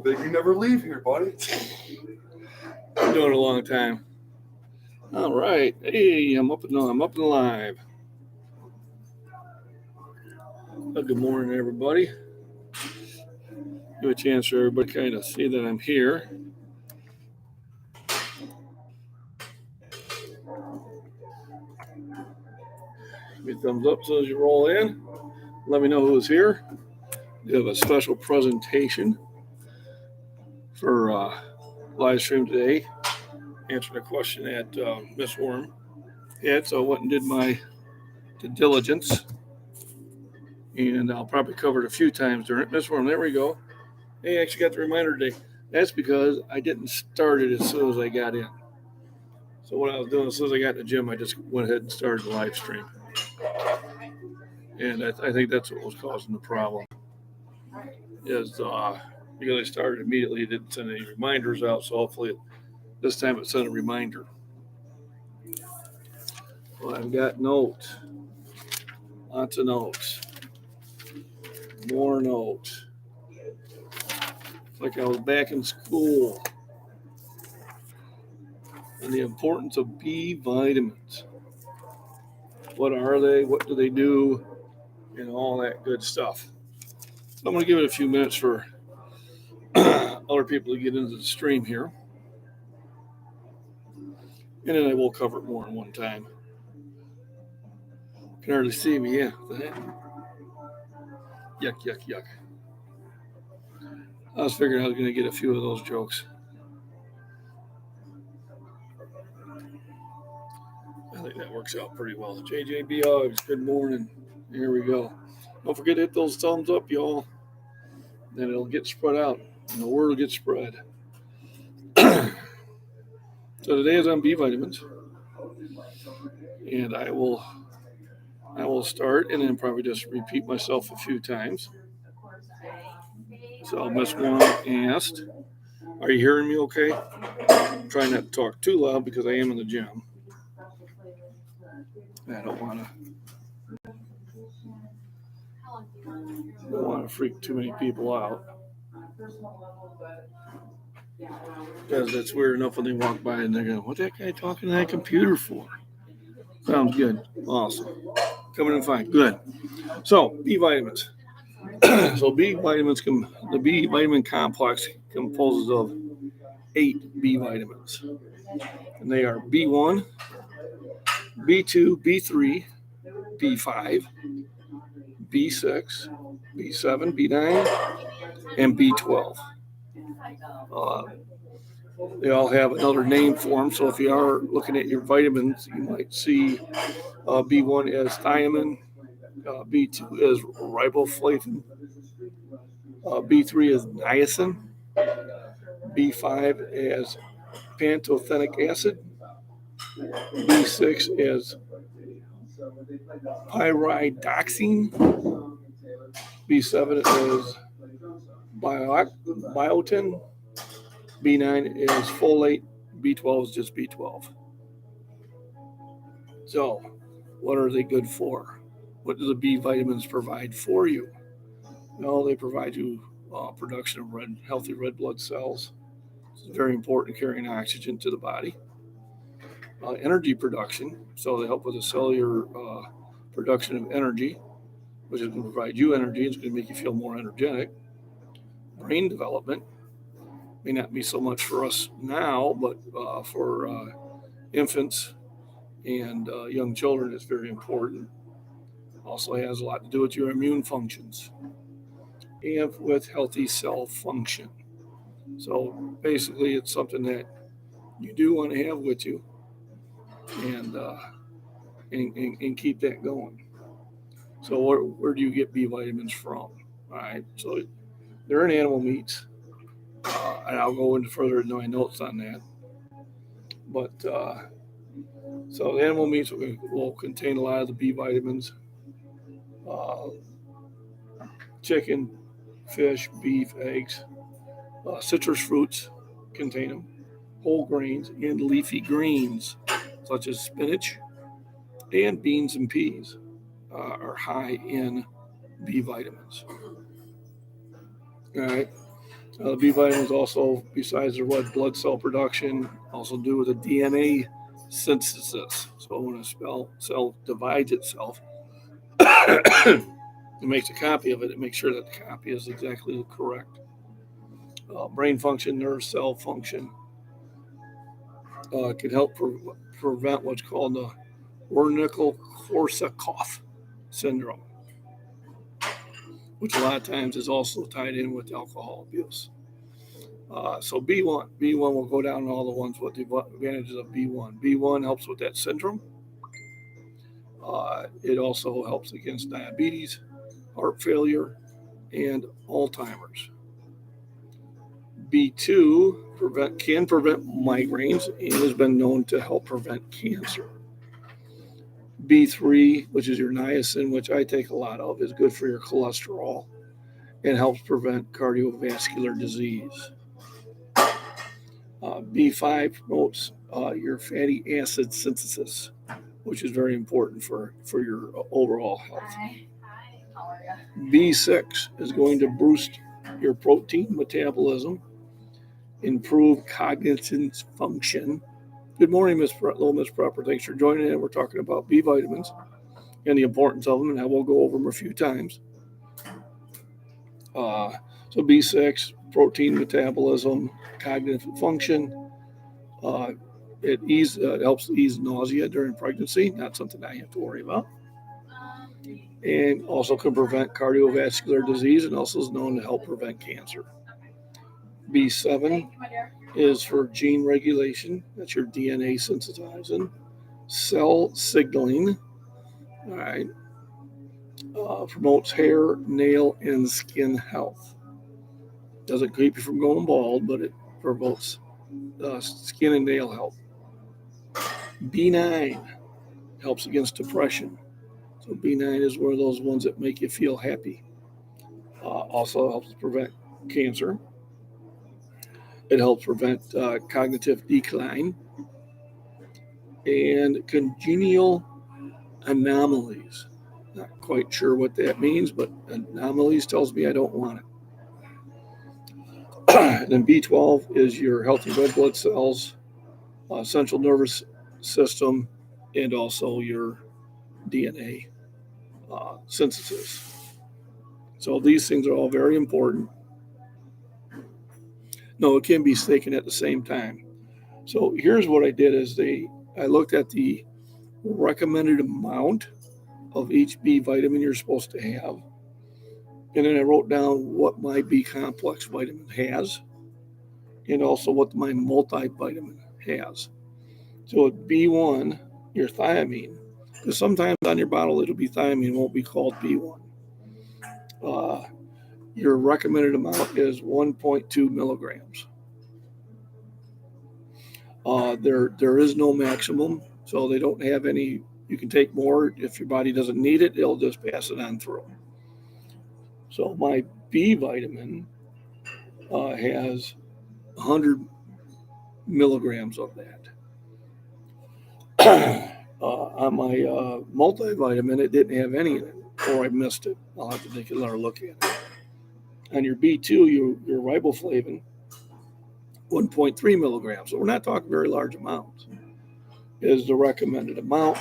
bet you never leave here, buddy. Been doing it a long time. All right. Hey, I'm up and live. Good morning, everybody. Give a chance for everybody to kind of see that I'm here. Give me a thumbs up as soon as you roll in. Let me know who's here. We have a special presentation for live stream today. Answering a question that Miss Worm had, so I went and did my due diligence. And I'll probably cover it a few times during it. Miss Worm, there we go. Hey, I actually got the reminder today. That's because I didn't start it as soon as I got in. So what I was doing, as soon as I got in the gym, I just went ahead and started the live stream. And I think that's what was causing the problem. Is because I started immediately, it didn't send any reminders out. So hopefully this time it sent a reminder. Well, I've got notes. Lots of notes. More notes. It's like I was back in school. And the importance of B vitamins. What are they? What do they do? And all that good stuff. So I'm going to give it a few minutes for other people to get into the stream here. And then I will cover it more in one time. You can hardly see me, yeah. Yuck, yuck, yuck. I was figuring I was going to get a few of those jokes. I think that works out pretty well. JJB Hogs, good morning. Here we go. Don't forget to hit those thumbs up, y'all. Then it'll get spread out, and the word will get spread. So today is on B vitamins, and I will start and then probably just repeat myself a few times. So Miss One asked, "Are you hearing me okay?" I'm trying not to talk too loud because I am in the gym. I don't want to freak too many people out. Because it's weird enough when they walk by and they go, "What's that guy talking to that computer for?" Sounds good. Awesome. Coming in fine. Good. So, B vitamins. So, the B vitamin complex composes of 8 B vitamins. And they are B1, B2, B3, B5, B6, B7, B9, and B12. They all have another name for them. So if you are looking at your vitamins, you might see B1 as thiamine, B2 is riboflavin, B3 is niacin, B5 as pantothenic acid, B6 is pyridoxine, B7 is biotin, B9 is folate, B12 is just B12. So, what are they good for? What do the B vitamins provide for you? No, they provide you production of healthy red blood cells. It's very important carrying oxygen to the body. Energy production, so they help with the cellular production of energy, which is going to provide you energy. It's going to make you feel more energetic. Brain development may not be so much for us now, but for infants and young children, it's very important. Also has a lot to do with your immune functions and with healthy cell function. So basically, it's something that you do want to have with you and keep that going. So where do you get B vitamins from? All right, so they're in animal meats, and I'll go into further into my notes on that. But so the animal meats will contain a lot of the B vitamins. Chicken, fish, beef, eggs, citrus fruits contain them. Whole grains and leafy greens, such as spinach and beans and peas, are high in B vitamins. All right. The B vitamins also, besides the red blood cell production, also do with the DNA synthesis. So when a cell divides itself, it makes a copy of it. It makes sure that the copy is exactly correct. Brain function, nerve cell function can help prevent what's called the Wernicke-Korsakoff syndrome, which a lot of times is also tied in with alcohol abuse. So B1 will go down all the ones what the advantages of B1. B1 helps with that syndrome. It also helps against diabetes, heart failure, and Alzheimer's. B2 can prevent migraines and has been known to help prevent cancer. B3, which is your niacin, which I take a lot of, is good for your cholesterol and helps prevent cardiovascular disease. B5 promotes your fatty acid synthesis, which is very important for your overall health. B6 is going to boost your protein metabolism, improve cognitive function. Good morning, Miss Proper. Thanks for joining in. We're talking about B vitamins and the importance of them, and I will go over them a few times. So B6, protein metabolism, cognitive function. It helps ease nausea during pregnancy, not something I have to worry about. And also can prevent cardiovascular disease and also is known to help prevent cancer. B7 is for gene regulation. That's your DNA sensitizing. Cell signaling. All right. Promotes hair, nail, and skin health. Doesn't keep you from going bald, but it promotes skin and nail health. B9 helps against depression. So B9 is one of those ones that make you feel happy. Also helps prevent cancer. It helps prevent cognitive decline and congenial anomalies. Not quite sure what that means, but anomalies tells me I don't want it. Then B12 is your healthy red blood cells, central nervous system, and also your DNA synthesis. So these things are all very important. No, it can be taken at the same time. So here's what I did is I looked at the recommended amount of each B vitamin you're supposed to have. And then I wrote down what my B complex vitamin has and also what my multivitamin has. So at B1, your thiamine, because sometimes on your bottle it'll be thiamine, won't be called B1. Your recommended amount is 1.2 milligrams. There is no maximum, so they don't have any. You can take more if your body doesn't need it; it'll just pass it on through. So my B vitamin has 100 milligrams of that. On my multivitamin, it didn't have any in it, or I missed it. I'll have to take another look at it. On your B2, your riboflavin, 1.3 milligrams. So we're not talking very large amounts. Is the recommended amount.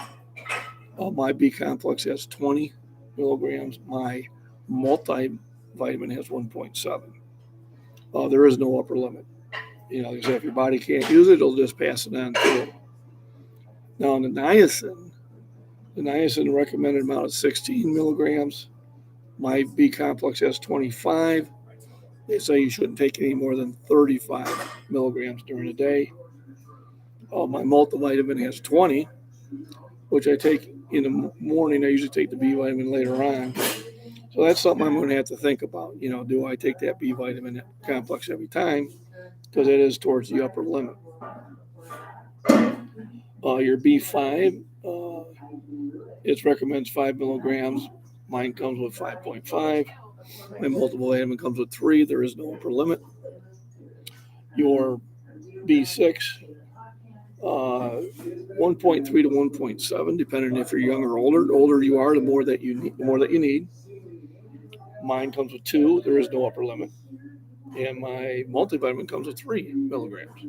My B complex has 20 milligrams. My multivitamin has 1.7. There is no upper limit. Like I said, if your body can't use it, it'll just pass it on through. Now, on the niacin recommended amount is 16 milligrams. My B complex has 25. They say you shouldn't take any more than 35 milligrams during the day. My multivitamin has 20, which I take in the morning. I usually take the B vitamin later on. So that's something I'm going to have to think about. Do I take that B vitamin complex every time? Because it is towards the upper limit. Your B5, it recommends 5 milligrams. Mine comes with 5.5. My multivitamin comes with 3. There is no upper limit. Your B6, 1.3 to 1.7, depending if you're young or older. The older you are, the more that you need. Mine comes with 2. There is no upper limit. and my multivitamin comes with 3 milligrams.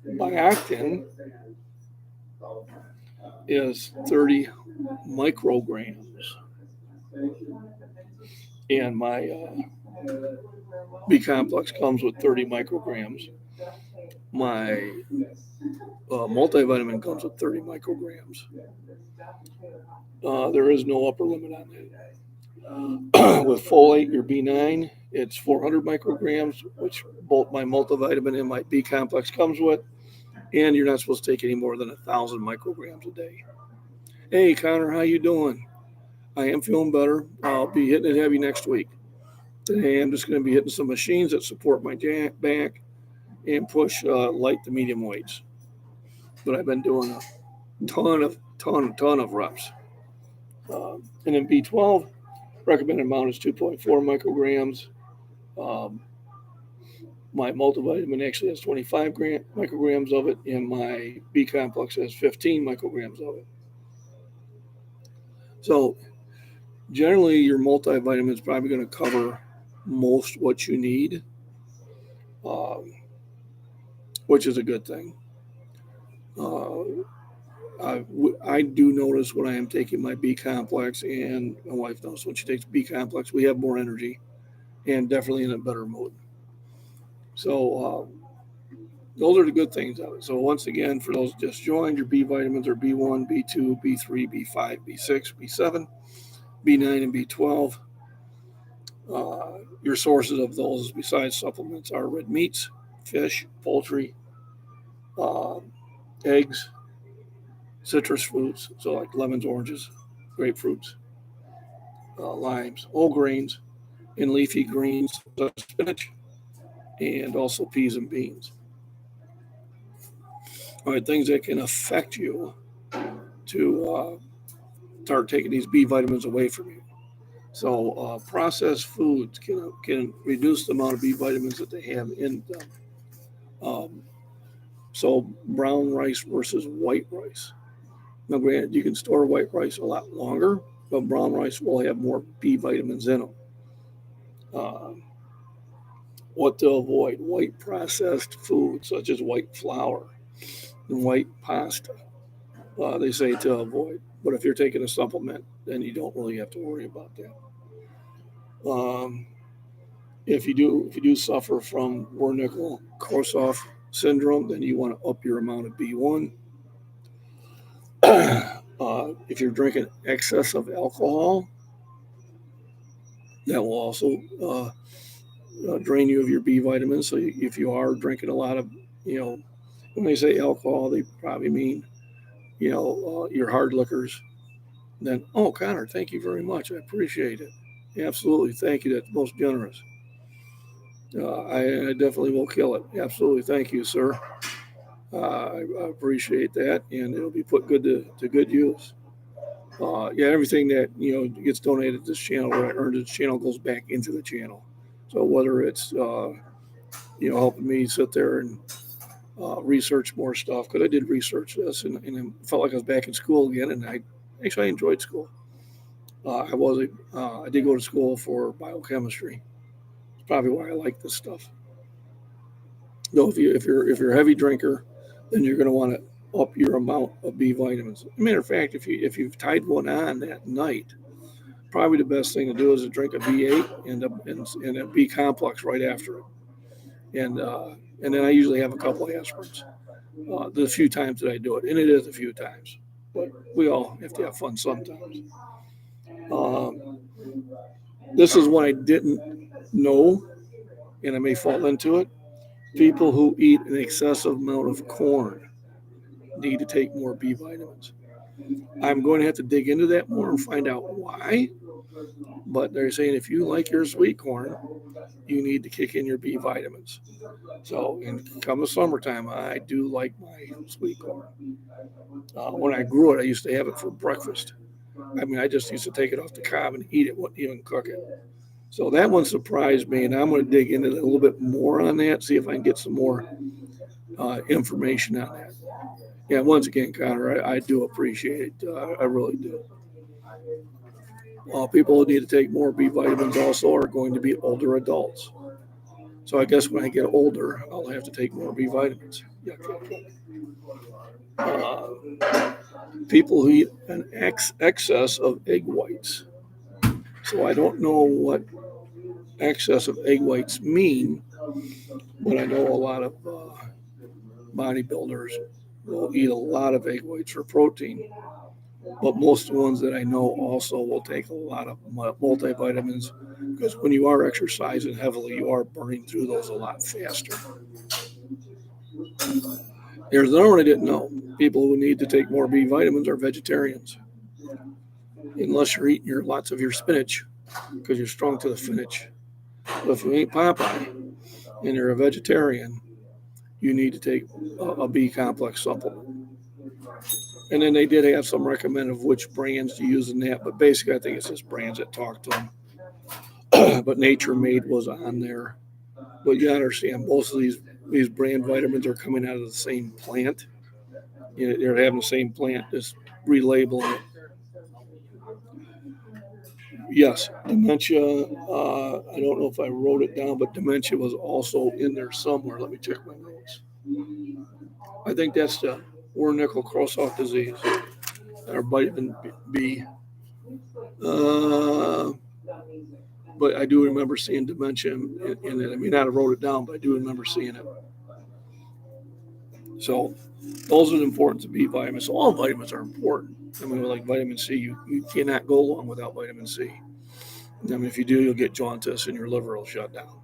Biotin is 30 micrograms, and my B complex comes with 30 micrograms. My multivitamin comes with 30 micrograms. There is no upper limit on that. With folate, your B9, it's 400 micrograms, which both my multivitamin and my B complex comes with, and you're not supposed to take any more than 1,000 micrograms a day. Hey, Connor, how you doing? I am feeling better. I'll be hitting it heavy next week. Today, I'm just going to be hitting some machines that support my back and push light to medium weights. But I've been doing a ton of reps. And then B12, recommended amount is 2.4 micrograms. My multivitamin actually has 25 micrograms of it, and my B complex has 15 micrograms of it. So generally, your multivitamin is probably going to cover most what you need, which is a good thing. I do notice when I am taking my B complex, and my wife knows when she takes B complex, we have more energy and definitely in a better mood. So those are the good things of it. So once again, for those just joined, your B vitamins are B1, B2, B3, B5, B6, B7, B9, and B12. Your sources of those besides supplements are red meats, fish, poultry, eggs, citrus fruits, so like lemons, oranges, grapefruits, limes, whole grains, and leafy greens, such as spinach, and also peas and beans. All right, things that can affect you to start taking these B vitamins away from you. So processed foods can reduce the amount of B vitamins that they have in them. So brown rice versus white rice. Now, granted, you can store white rice a lot longer, but brown rice will have more B vitamins in them. What to avoid: white processed foods such as white flour and white pasta. They say to avoid, but if you're taking a supplement, then you don't really have to worry about that. If you do suffer from Wernicke-Korsakoff syndrome, then you want to up your amount of B1. If you're drinking excess of alcohol, that will also drain you of your B vitamins. So if you are drinking a lot of, when they say alcohol, they probably mean, your hard liquors. Then, oh, Connor, thank you very much. I appreciate it. Absolutely. Thank you. That's most generous. I definitely will kill it. Absolutely. Thank you, sir. I appreciate that, and it'll be put to good use. Everything that gets donated to this channel or earned to this channel goes back into the channel. So whether it's helping me sit there and research more stuff, because I did research this and I felt like I was back in school again, and I enjoyed school. I did go to school for biochemistry. It's probably why I like this stuff. Though if you're a heavy drinker, then you're going to want to up your amount of B vitamins. As a matter of fact, if you've tied one on that night, probably the best thing to do is to drink a B8 and a B complex right after it, and then I usually have a couple of aspirins. The few times that I do it, and it is a few times, but we all have to have fun sometimes. This is what I didn't know, and I may fall into it. People who eat an excessive amount of corn need to take more B vitamins. I'm going to have to dig into that more and find out why. But they're saying if you like your sweet corn, you need to kick in your B vitamins. So, come the summertime, I do like my sweet corn. When I grew it, I used to have it for breakfast. I just used to take it off the cob and eat it, wouldn't even cook it. So that one surprised me, and I'm going to dig into it a little bit more on that, see if I can get some more information on that. Yeah, once again, Connor, I do appreciate it. I really do. People who need to take more B vitamins also are going to be older adults. So I guess when I get older, I'll have to take more B vitamins. Yeah. People who eat an excess of egg whites. So I don't know what excess of egg whites mean, but I know a lot of bodybuilders will eat a lot of egg whites for protein. But most of the ones that I know also will take a lot of multivitamins because when you are exercising heavily, you are burning through those a lot faster. There's another one I didn't know. People who need to take more B vitamins are vegetarians, unless you're eating lots of your spinach because you're strong to the finish. But if you ain't Popeye and you're a vegetarian, you need to take a B complex supplement. And then they did have some recommend of which brands to use in that, but basically I think it's just brands that talk to them. But Nature Made was on there. But you understand, most of these brand vitamins are coming out of the same plant. They're having the same plant, just relabeling it. Yes, dementia. I don't know if I wrote it down, but dementia was also in there somewhere. Let me check my notes. I think that's the Wernicke-Korsakoff disease, or vitamin B. But I do remember seeing dementia in it. I mean, I wrote it down, but I do remember seeing it. So those are the importance of B vitamins. So all vitamins are important. I mean, like vitamin C, you cannot go long without vitamin C. I mean, if you do, you'll get jaundice and your liver will shut down.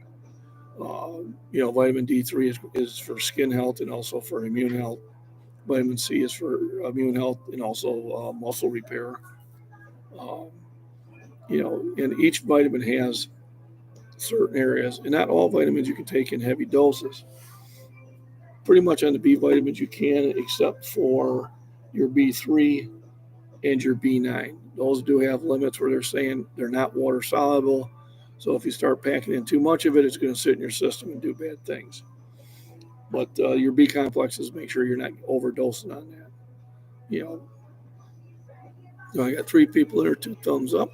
Vitamin D3 is for skin health and also for immune health. Vitamin C is for immune health and also muscle repair. Um, and each vitamin has certain areas, and not all vitamins you can take in heavy doses. Pretty much on the B vitamins you can, except for your B3 and your B9. Those do have limits where they're saying they're not water soluble. So if you start packing in too much of it, it's going to sit in your system and do bad things. But your B complexes, make sure you're not overdosing on that. I got 3 people there, 2 thumbs up.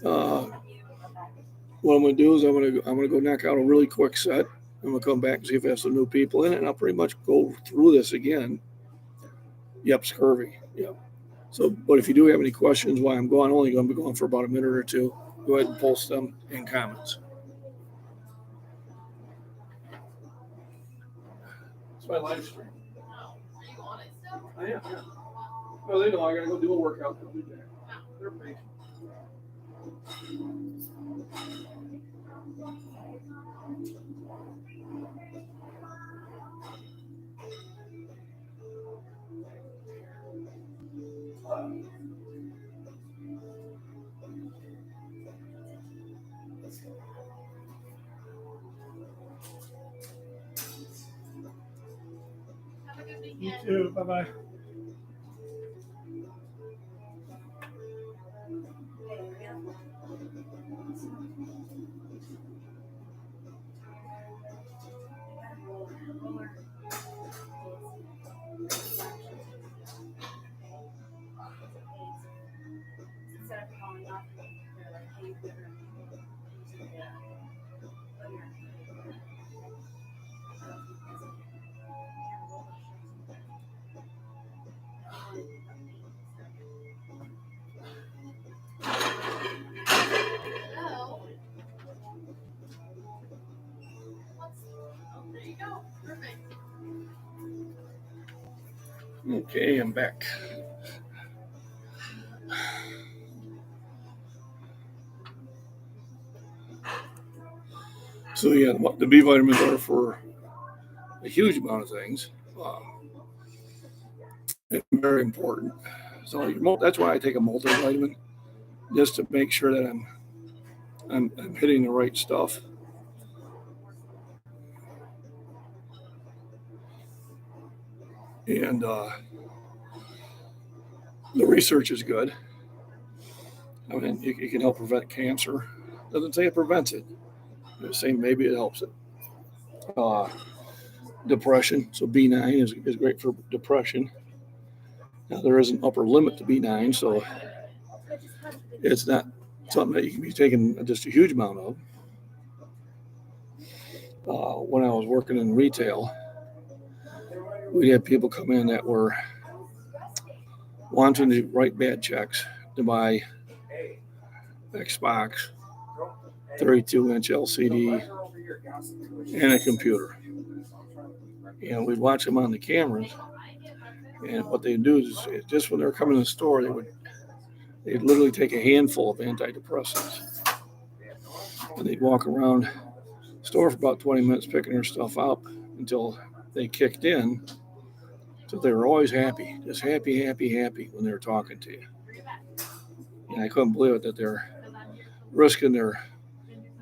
What I'm going to do is I'm going to go knock out a really quick set. I'm going to come back and see if I have some new people in it, and I'll pretty much go through this again. Yep, scurvy. Yep. So, but if you do have any questions while I'm gone, I'm only going to be going for about a minute or two. Go ahead and post them in comments. It's my live stream. Are you on it still? I am, yeah. Well, they know I got to go do a workout. They'll be back. They're patient. You too. Bye-bye. Okay, I'm back. So yeah, the B vitamins are for a huge amount of things. Very important. So that's why I take a multivitamin, just to make sure that I'm hitting the right stuff. And the research is good. I mean, it can help prevent cancer. Doesn't say it prevents it. It's saying maybe it helps it. Depression. So B9 is great for depression. Now there is an upper limit to B9, so it's not something that you can be taking just a huge amount of. When I was working in retail, we had people come in that were wanting to write bad checks to buy Xbox, 32-inch LCD, and a computer. And we'd watch them on the cameras, and what they'd do is just when they were coming to the store, they'd literally take a handful of antidepressants, and they'd walk around the store for about 20 minutes picking their stuff up until they kicked in. So they were always happy, just happy when they were talking to you. And I couldn't believe it that they're risking their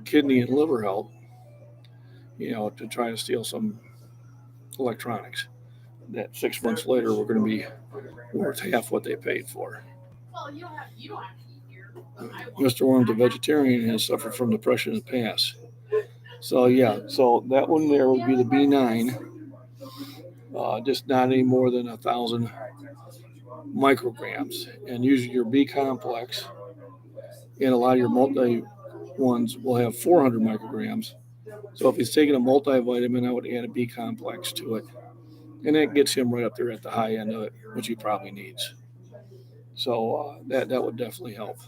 kidney and liver health, to try to steal some electronics that 6 months later were going to be worth half what they paid for. Mr. Worm's a vegetarian and has suffered from depression in the past. So that one there would be the B9, just not any more than 1,000 micrograms. And usually your B complex and a lot of your multi ones will have 400 micrograms. So if he's taking a multivitamin, I would add a B complex to it. And that gets him right up there at the high end of it, which he probably needs. So that would definitely help.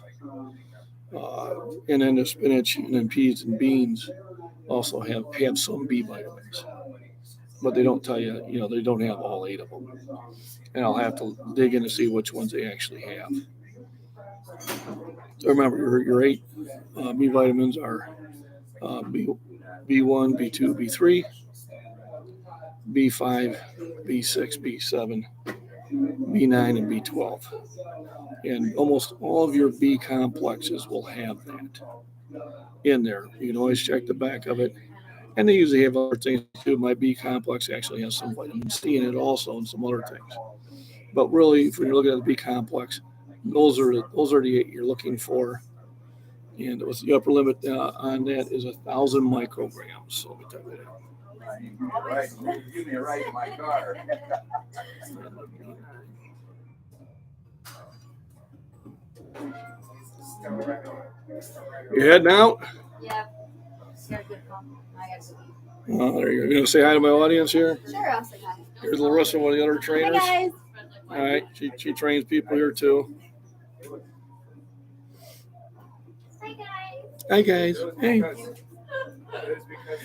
And then the spinach and then peas and beans also have some B vitamins. But they don't tell you, they don't have all 8 of them. And I'll have to dig in to see which ones they actually have. So remember, your 8 B vitamins are B1, B2, B3, B5, B6, B7, B9, and B12. And almost all of your B complexes will have that in there. You can always check the back of it. And they usually have other things too. My B complex actually has some vitamin C in it also and some other things. But really, if you're looking at the B complex, those are the 8 you're looking for. And it was the upper limit on that is 1,000 micrograms. So let me tell you that. Right. Give me a ride in my car. You heading out? Yeah. There you go. You going to say hi to my audience here? Sure, I'll say hi. Here's Larissa, one of the other trainers. Hi, guys. All right. She trains people here too. Hi, guys. Hey.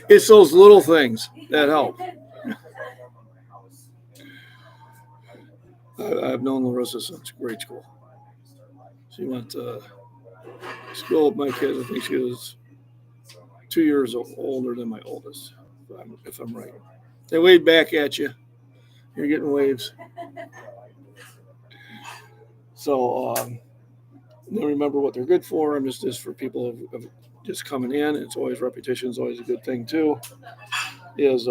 It's those little things that help. I've known Larissa since grade school. She went to school with my kids. I think she was 2 years older than my oldest, if I'm right. They wave back at you. You're getting waves. So they remember what they're good for. I'm just for people of just coming in. It's always repetition is always a good thing too. Is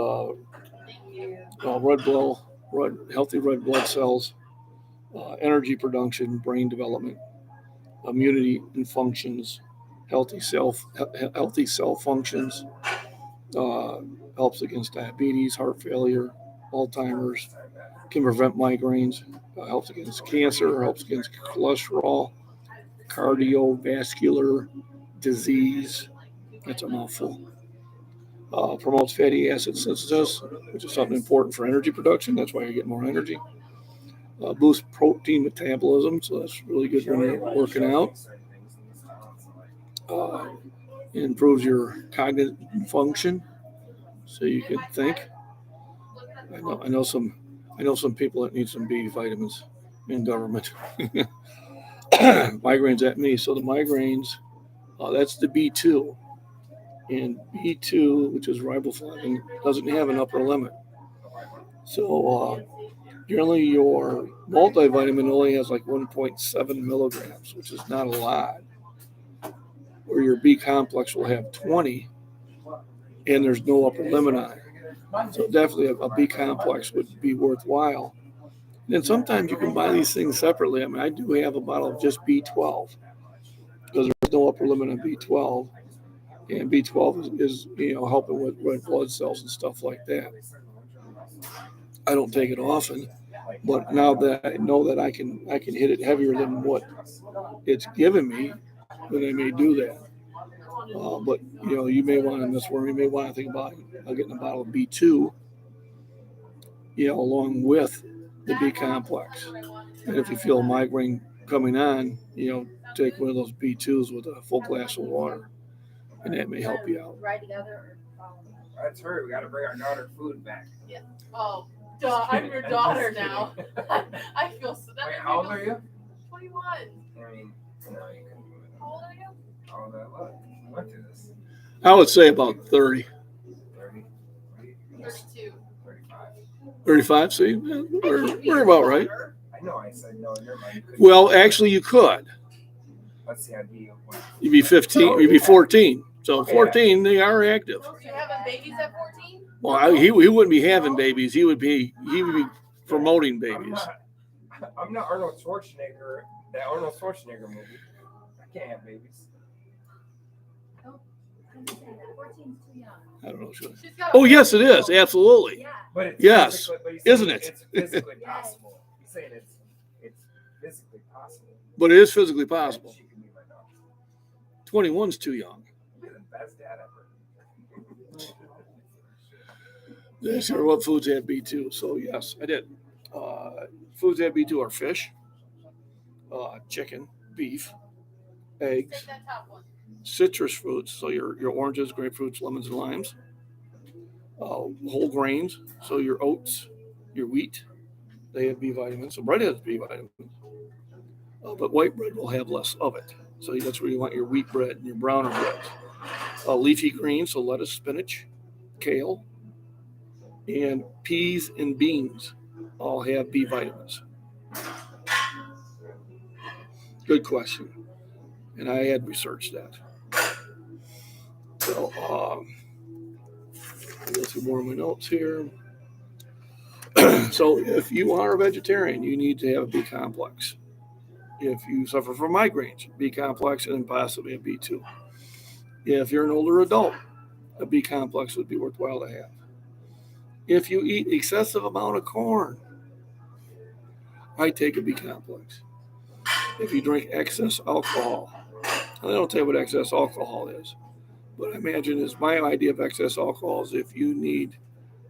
healthy red blood cells, energy production, brain development, immunity and functions, healthy cell functions, helps against diabetes, heart failure, Alzheimer's, can prevent migraines, helps against cancer, helps against cholesterol, cardiovascular disease. That's a mouthful. Promotes fatty acid synthesis, which is something important for energy production. That's why you get more energy. Boosts protein metabolism, so that's really good when you're working out. Improves your cognitive function, so you can think. I know some people that need some B vitamins in government. Migraines at me. So the migraines, that's the B2. And B2, which is riboflavin, doesn't have an upper limit. So generally your multivitamin only has like 1.7 milligrams, which is not a lot. Or your B complex will have 20, and there's no upper limit on it. So definitely a B complex would be worthwhile. And sometimes you can buy these things separately. I mean, I do have a bottle of just B12 because there's no upper limit on B12. And B12 is helping with red blood cells and stuff like that. I don't take it often, but now that I know that I can hit it heavier than what it's given me, then they may do that. But you may want to miss where you may want to think about getting a bottle of B2, along with the B complex. And if you feel a migraine coming on, take one of those B2s with a full glass of water, and that may help you out. That's her. We got to bring our daughter food back. Yeah. Oh, duh, I'm your daughter now. I feel so. Wait, how old are you? 21. I mean, no, you couldn't do it. How old are you? How old am I? I went through this. I would say about 30. 30? 32. 35. 35, see? We're about right. I know, I said no, never mind. Well, actually, you could. Let's see, I'd be. You'd be 15, you'd be 14. So 14, they are active. Are you having babies at 14? Well, he wouldn't be having babies. He would be promoting babies. I'm not Arnold Schwarzenegger. That Arnold Schwarzenegger movie. I can't have babies. Oh, I didn't say that. 14's too young. I don't know. She's got Oh, yes, it is. Absolutely. Yeah. But it's Yes. but he's Isn't saying it? It's physically possible. He's saying it's physically possible. But it is physically possible. She can be my daughter. 21's too young. You're the best dad ever. They said what foods have B2. So, yes, I did. Foods that have B2 are fish, chicken, beef, eggs, Take that top one. citrus fruits, so your oranges, grapefruits, lemons, and limes, whole grains, so your oats, your wheat, they have B vitamins. So bread has B vitamins, but white bread will have less of it. So that's where you want your wheat bread and your browner breads. Leafy greens, so lettuce, spinach, kale, and peas and beans all have B vitamins. Good question. And I had researched that. So, I'll go through more of my notes here. So, if you are a vegetarian, you need to have a B complex. If you suffer from migraines, B complex and possibly a B2. If you're an older adult, a B complex would be worthwhile to have. If you eat excessive amount of corn, I take a B complex. If you drink excess alcohol, I don't tell you what excess alcohol is, but I imagine is my idea of excess alcohol is if you need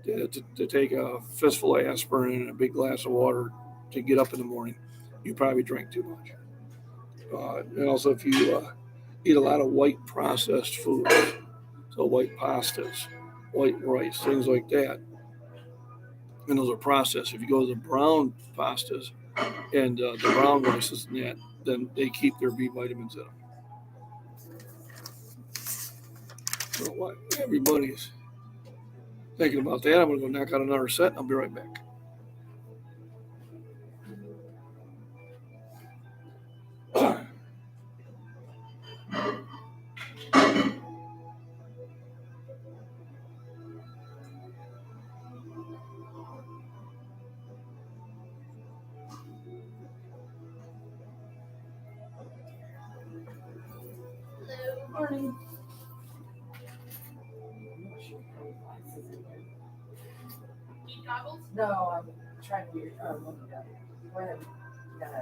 to take a fistful of aspirin and a big glass of water to get up in the morning, you probably drink too much. And also if you eat a lot of white processed foods, so white pastas, white rice, things like that, and those are processed. If you go to the brown pastas and the brown rices and that, then they keep their B vitamins in them. So what everybody's thinking about that, I'm going to go knock out another set. I'll be right back. Morning. Eat goggles? No, I'm trying to get went and got a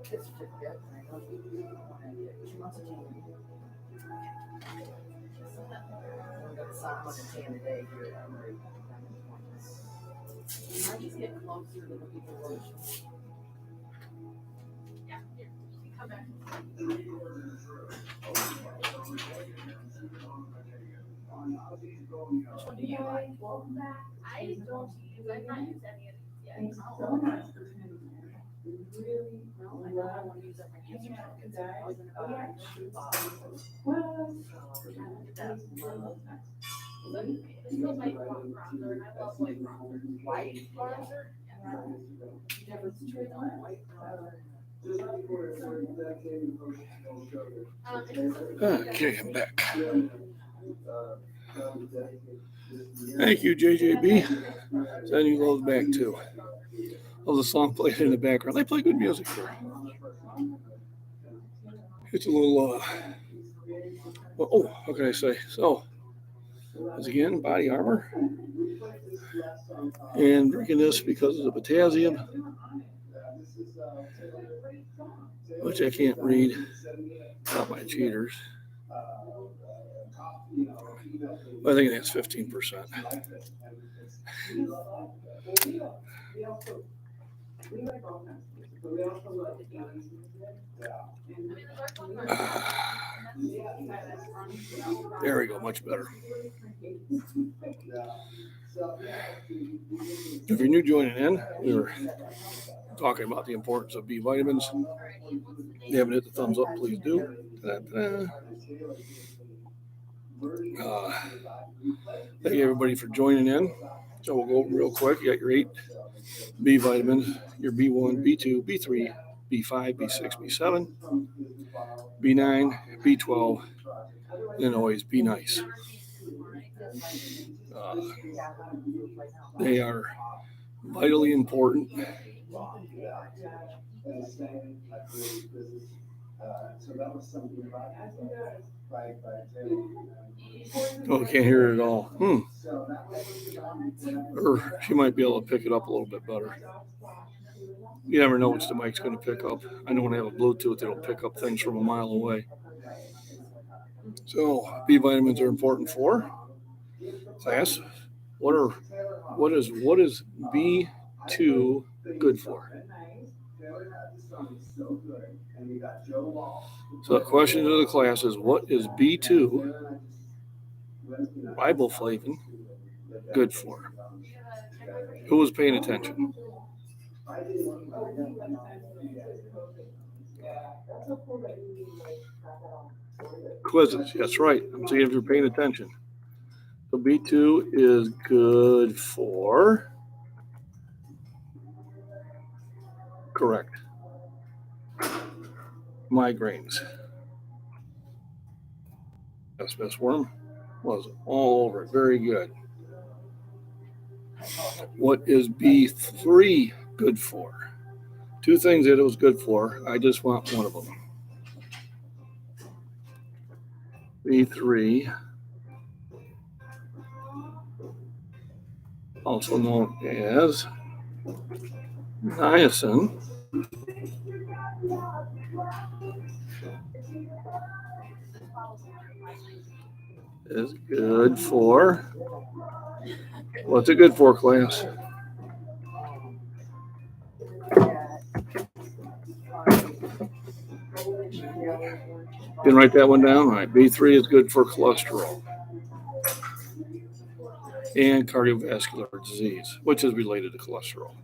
kid certificate. And I know you want to get 2 months of tan. I'm going to sign one of tan today here at Emory. I just get closer to the people who Yeah, here. You come back. Which one do you like? I don't use, I've not used any of these yet. Really? No, I don't want to use it for cancer. It's poison It's still white bronzer, and I love white bronzer. White bronzer? Yeah. Never tried on white bronzer. Okay, I'm back. Thank you, JJB. Sending those back too. Oh, the song played in the background. They play good music here. It's a little, what can I say? So, once again, body armor. And drinking this because of the potassium. which I can't read. Not my cheaters. I think that's 15%. There we go, much better. If you're new joining in, we're talking about the importance of B vitamins. If you haven't hit the thumbs up, please do. Thank you everybody for joining in. So we'll go real quick. You got your 8 B vitamins, your B1, B2, B3, B5, B6, B7, B9, B12, and always be nice. They are vitally important. Oh, I can't hear it at all. Or she might be able to pick it up a little bit better. You never know which the mic's going to pick up. I know when I have a Bluetooth, it'll pick up things from a mile away. So B vitamins are important for class. What is B2 good for? So the question to the class is, what is B2 riboflavin good for? Who was paying attention? Quizzes, that's right. I'm seeing if you're paying attention. So B2 is good for, correct, migraines. Yes, Miss Worm was all over it. Very good. What is B3 good for? 2 things that it was good for. I just want one of them. B3, also known as niacin, is good for, what's it good for, class? You can write that one down. All right, B3 is good for cholesterol and cardiovascular disease, which is related to cholesterol.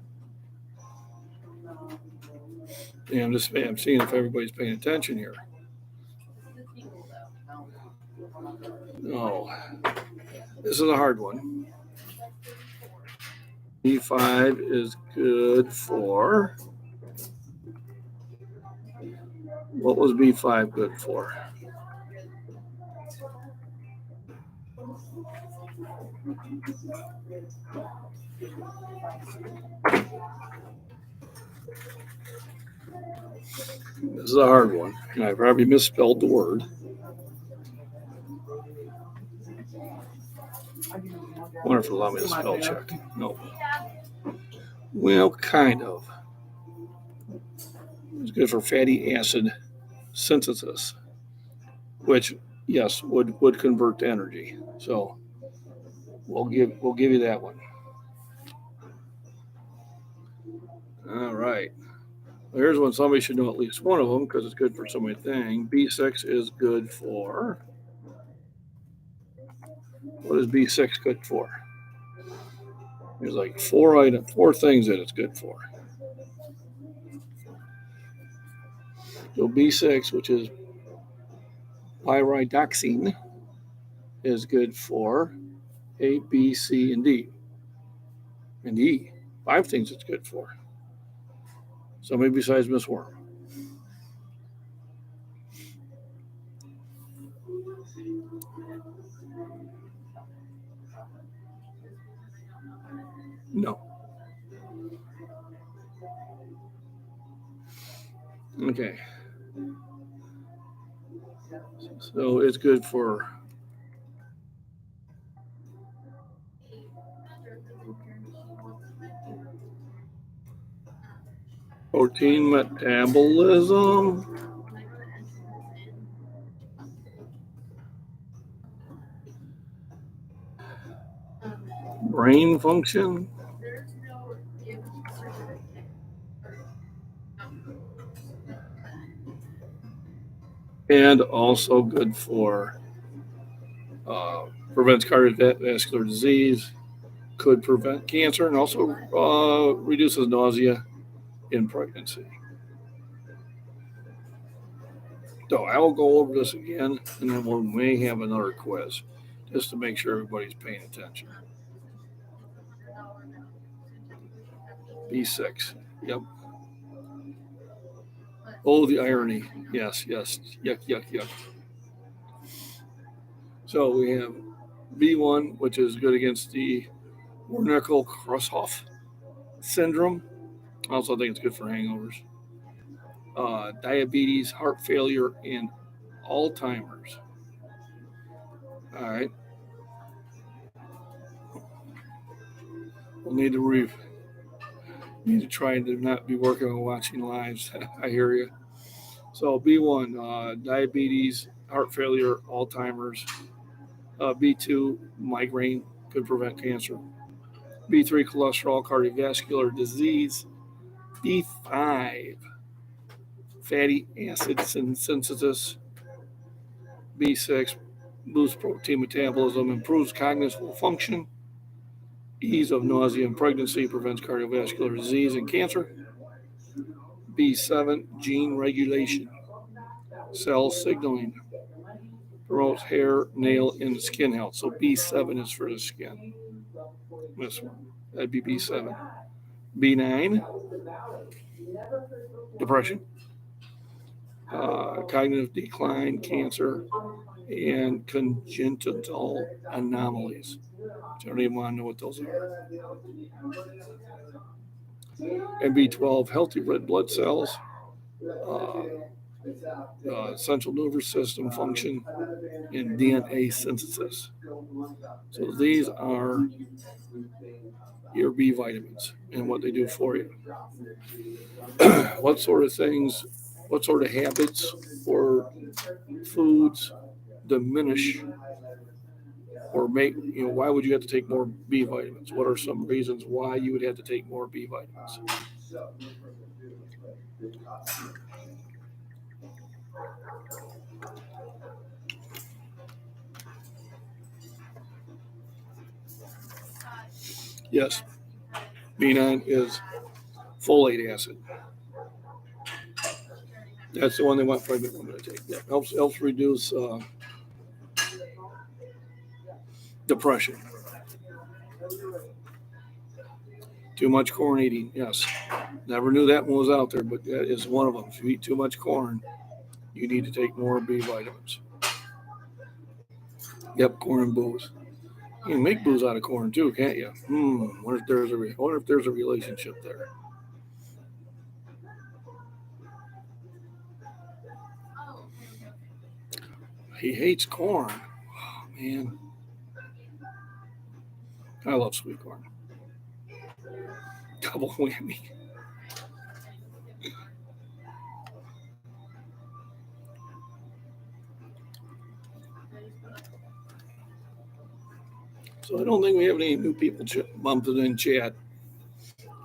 And I'm seeing if everybody's paying attention here. Oh, this is a hard one. B5 is good for, what was B5 good for? This is a hard one, and I probably misspelled the word. I wonder if it'll allow me to spell check. No. Well, kind of. It's good for fatty acid synthesis, which, yes, would convert to energy. So we'll give you that one. All right. Here's one somebody should know at least one of them because it's good for so many things. B6 is good for. What is B6 good for? There's like 4 things that it's good for. So B6, which is pyridoxine, is good for A, B, C, and D. And E. 5 things it's good for. Somebody besides Miss Worm. No. Okay. So it's good for protein metabolism, brain function, and also good for prevents cardiovascular disease, could prevent cancer, and also reduces nausea in pregnancy. So I will go over this again, and then we may have another quiz just to make sure everybody's paying attention. B6. Yep. Oh, the irony. Yes. Yuck. So we have B1, which is good against the Wernicke-Korsakoff syndrome. I also think it's good for hangovers. Diabetes, heart failure, and Alzheimer's. All right. We'll need to try to not be working on watching lives. I hear you. So B1, diabetes, heart failure, Alzheimer's. B2, migraine, could prevent cancer. B3, cholesterol, cardiovascular disease. B5, fatty acid synthesis. B6, boosts protein metabolism, improves cognitive function. Ease of nausea in pregnancy, prevents cardiovascular disease and cancer. B7, gene regulation, cell signaling, promotes hair, nail, and skin health. So B7 is for the skin. This one, that'd be B7. B9, depression, cognitive decline, cancer, and congenital anomalies. I don't even want to know what those are. And B12, healthy red blood cells, central nervous system function, and DNA synthesis. So these are your B vitamins and what they do for you. What sort of habits or foods diminish or make, why would you have to take more B vitamins? What are some reasons why you would have to take more B vitamins? Yes, B9 is folate acid. That's the one they want pregnant women to take. Yeah, helps reduce depression. Too much corn eating, yes. Never knew that one was out there, but that is one of them. If you eat too much corn, you need to take more B vitamins. Yep, corn and booze. You can make booze out of corn too, can't you? Wonder if there's a relationship there. He hates corn. Oh, man. I love sweet corn. Double whammy. So I don't think we have any new people bumping in chat.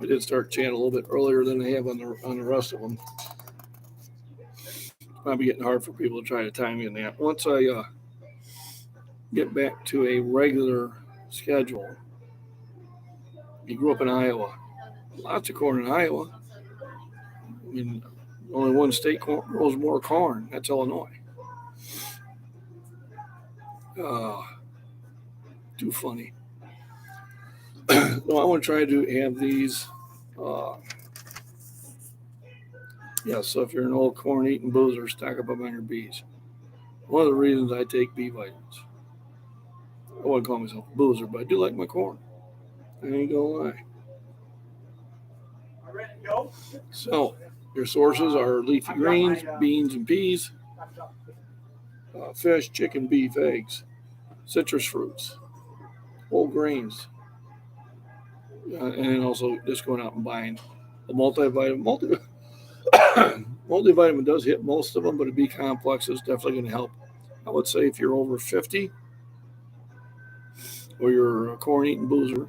I did start chat a little bit earlier than I have on the rest of them. It's probably getting hard for people to try to time in that. Once I get back to a regular schedule, you grew up in Iowa. Lots of corn in Iowa. I mean, only one state grows more corn. That's Illinois. Too funny. No, I want to try to have these. So if you're an old corn-eating boozer, stack up on your Bs. One of the reasons I take B vitamins. I wouldn't call myself a boozer, but I do like my corn. I ain't gonna lie. So your sources are leafy greens, beans and peas, fish, chicken, beef, eggs, citrus fruits, whole grains, and then also just going out and buying a multivitamin. Multivitamin does hit most of them, but a B complex is definitely going to help. I would say if you're over 50 or you're a corn eating boozer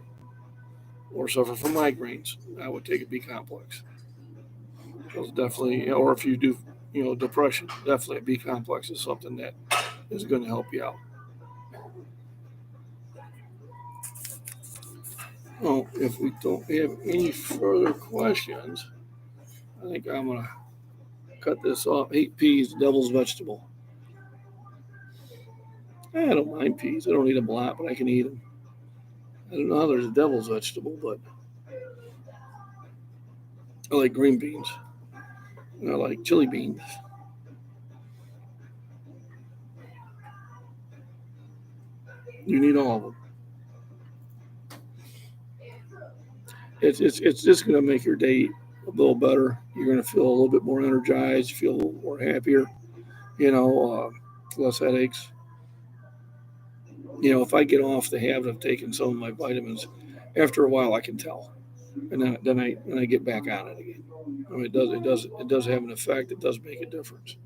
or suffer from migraines, I would take a B complex. Because definitely, or if you do, depression, definitely a B complex is something that is going to help you out. Oh, if we don't have any further questions, I think I'm going to cut this off. 8 peas, devil's vegetable. I don't mind peas. I don't eat them a lot, but I can eat them. I don't know how there's a devil's vegetable, but I like green beans. And I like chili beans. You need all of them. It's just going to make your day a little better. You're going to feel a little bit more energized, feel a little more happier, less headaches. If I get off the habit of taking some of my vitamins, after a while I can tell, and then I get back on it again. I mean, it does have an effect. It does make a difference.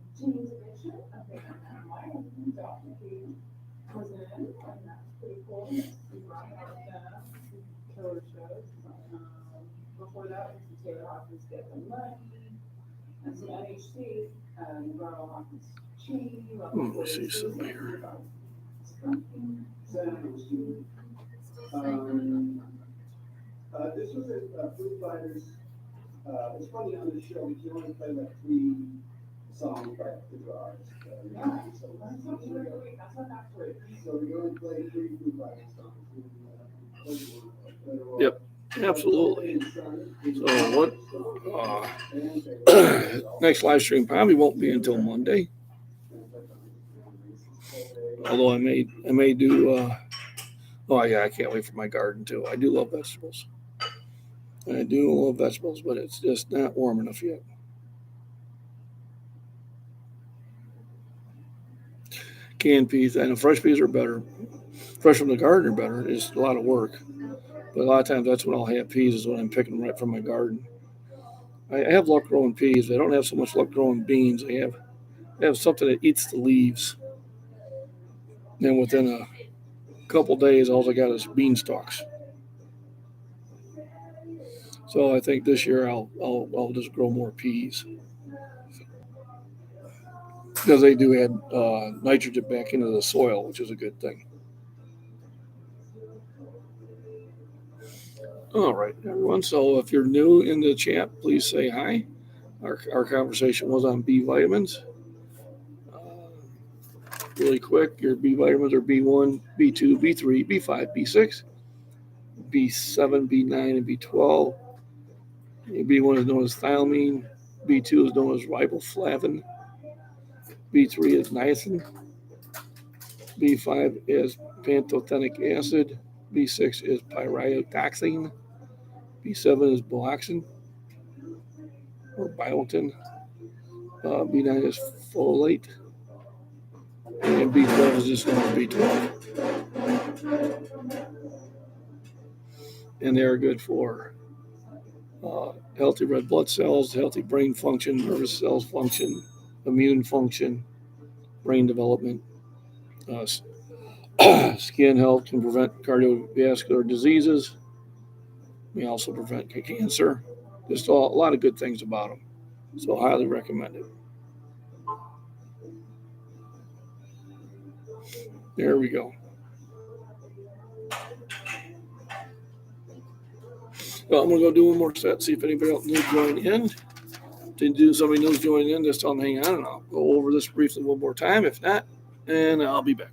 Before that, Taylor Hawkins Get the Money, and some NHC, and Ronald Hawkins Chi. Let me see something here. This was a Foo Fighters. It's funny on the show because you only play like 3 songs by the guitars. So we only play 3 Foo Fighters songs. Yep, absolutely. So what? Next live stream probably won't be until Monday. Although I may do. Oh yeah, I can't wait for my garden too. I do love vegetables. I do love vegetables, but it's just not warm enough yet. Canned peas, I know fresh peas are better. Fresh from the garden are better. It's a lot of work. But a lot of times that's when I'll have peas is when I'm picking them right from my garden. I have luck growing peas. I don't have so much luck growing beans. I have something that eats the leaves. And within a couple days, all I got is bean stalks. So I think this year I'll just grow more peas because they do add nitrogen back into the soil, which is a good thing. All right, everyone. So if you're new in the chat, please say hi. Our conversation was on B vitamins. Really quick, your B vitamins are B1, B2, B3, B5, B6, B7, B9, and B12. B1 is known as thiamine. B2 is known as riboflavin. B3 is niacin. B5 is pantothenic acid. B6 is pyridoxine. B7 is biotin or biotin. B9 is folate. And B12 is just known as B12. And they're good for healthy red blood cells, healthy brain function, nervous cells function, immune function, brain development. Skin health can prevent cardiovascular diseases. May also prevent cancer. Just a lot of good things about them. So highly recommend it. There we go. Well, I'm going to go do one more set, see if anybody else new join in. If somebody new join in, just tell them hang on and I'll go over this briefly one more time. If not, and I'll be back.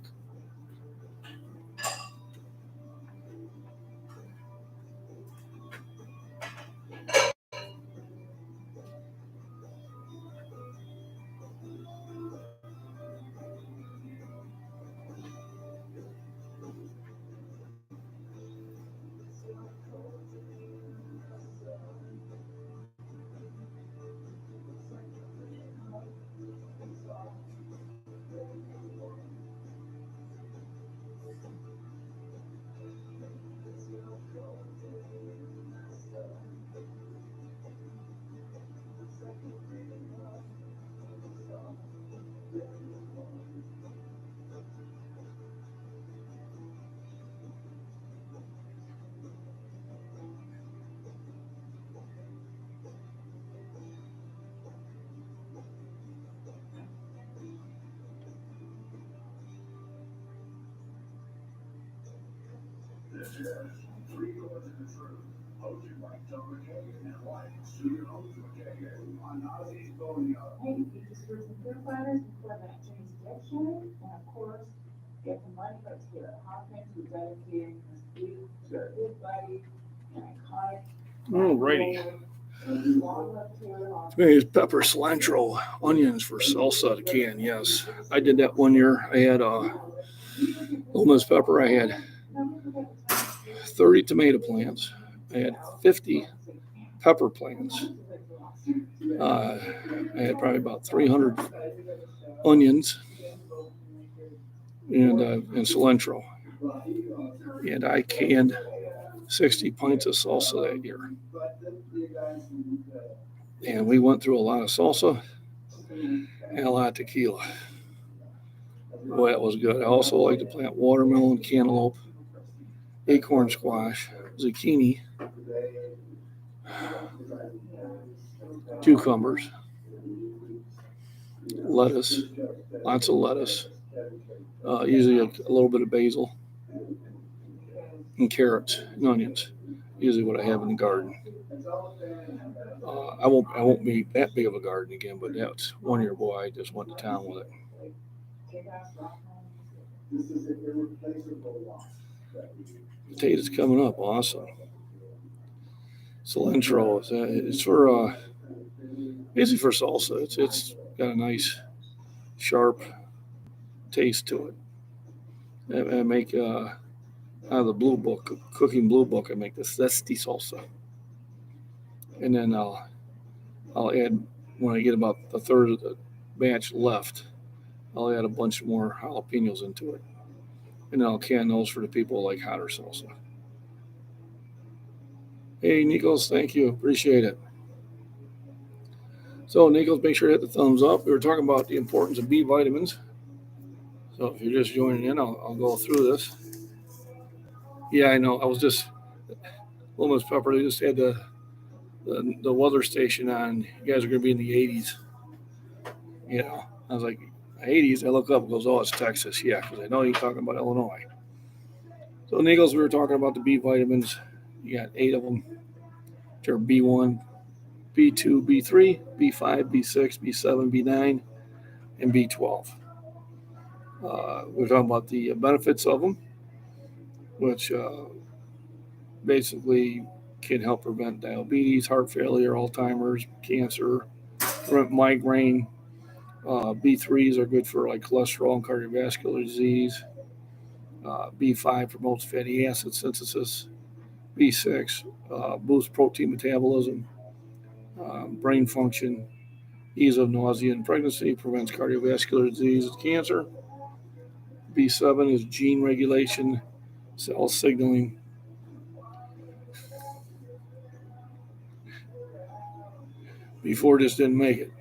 Hey, you just threw some good fighters before that James Deck show, and of course, get the money back together. Hopkins was dedicated his big, good buddy, and iconic. Alrighty. Long left Taylor off. Today's pepper, cilantro, onions for salsa to can. Yes, I did that one year. I had Little Miss Pepper. I had 30 tomato plants. I had 50 pepper plants. I had probably about 300 onions and cilantro. And I canned 60 pints of salsa that year. And we went through a lot of salsa and a lot of tequila. Boy, that was good. I also like to plant watermelon, cantaloupe, acorn squash, zucchini, cucumbers, lettuce, lots of lettuce, usually a little bit of basil, and carrots and onions. Usually what I have in the garden. I won't be that big of a garden again, but that's one year, boy, I just went to town with it. Potatoes coming up, awesome. Cilantro, it's for basically for salsa. It's got a nice sharp taste to it. I make out of the blue book, cooking blue book, I make the zesty salsa, and then I'll add, when I get about a third of the batch left, I'll add a bunch more jalapenos into it, and then I'll can those for the people who like hotter salsa. Hey, Nichols, thank you. Appreciate it. So, Nichols, make sure to hit the thumbs up. We were talking about the importance of B vitamins. So, if you're just joining in, I'll go through this. Yeah, I know. I was just, Little Miss Pepper, they just had the weather station on. You guys are going to be in the 80s. You know, I was like, 80s? I look up and goes, oh, it's Texas. Yeah, because I know you're talking about Illinois. So, Nichols, we were talking about the B vitamins. You got 8 of them, which are B1, B2, B3, B5, B6, B7, B9, and B12. We're talking about the benefits of them, which basically can help prevent diabetes, heart failure, Alzheimer's, cancer, prevent migraine. B3s are good for like cholesterol and cardiovascular disease. B5 promotes fatty acid synthesis. B6 boosts protein metabolism, brain function, ease of nausea in pregnancy, prevents cardiovascular disease and cancer. B7 is gene regulation, cell signaling. B4 just didn't make it.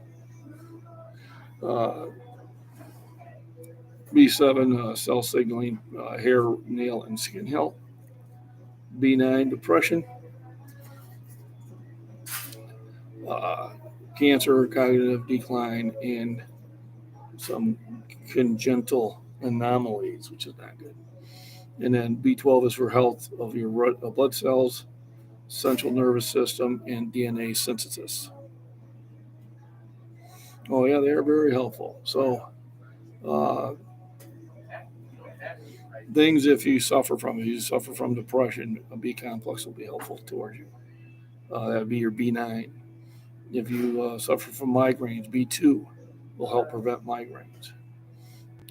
B7, cell signaling, hair, nail, and skin health. B9, depression. Cancer, cognitive decline, and some congenital anomalies, which is not good. And then B12 is for health of your blood cells, central nervous system, and DNA synthesis. Oh, yeah, they are very helpful. So, things if you suffer from depression, a B complex will be helpful towards you. That would be your B9. If you suffer from migraines, B2 will help prevent migraines.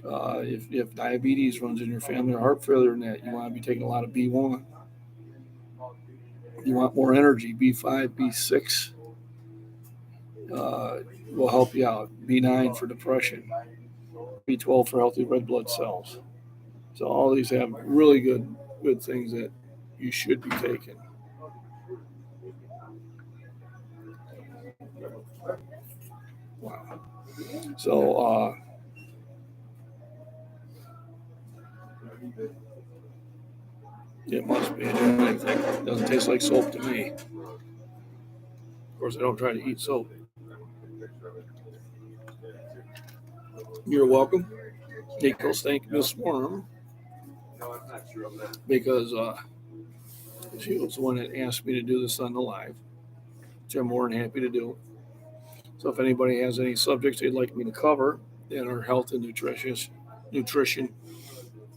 If diabetes runs in your family or heart failure and that, you want to be taking a lot of B1. You want more energy, B5, B6 will help you out. B9 for depression, B12 for healthy red blood cells. So all these have really good things that you should be taking. Wow. So it must be. It doesn't taste like soap to me. Of course, I don't try to eat soap. You're welcome. Nichols, thank Miss Worm. Because She was the one that asked me to do this on the live, which I'm more than happy to do. So if anybody has any subjects they'd like me to cover that are health and nutrition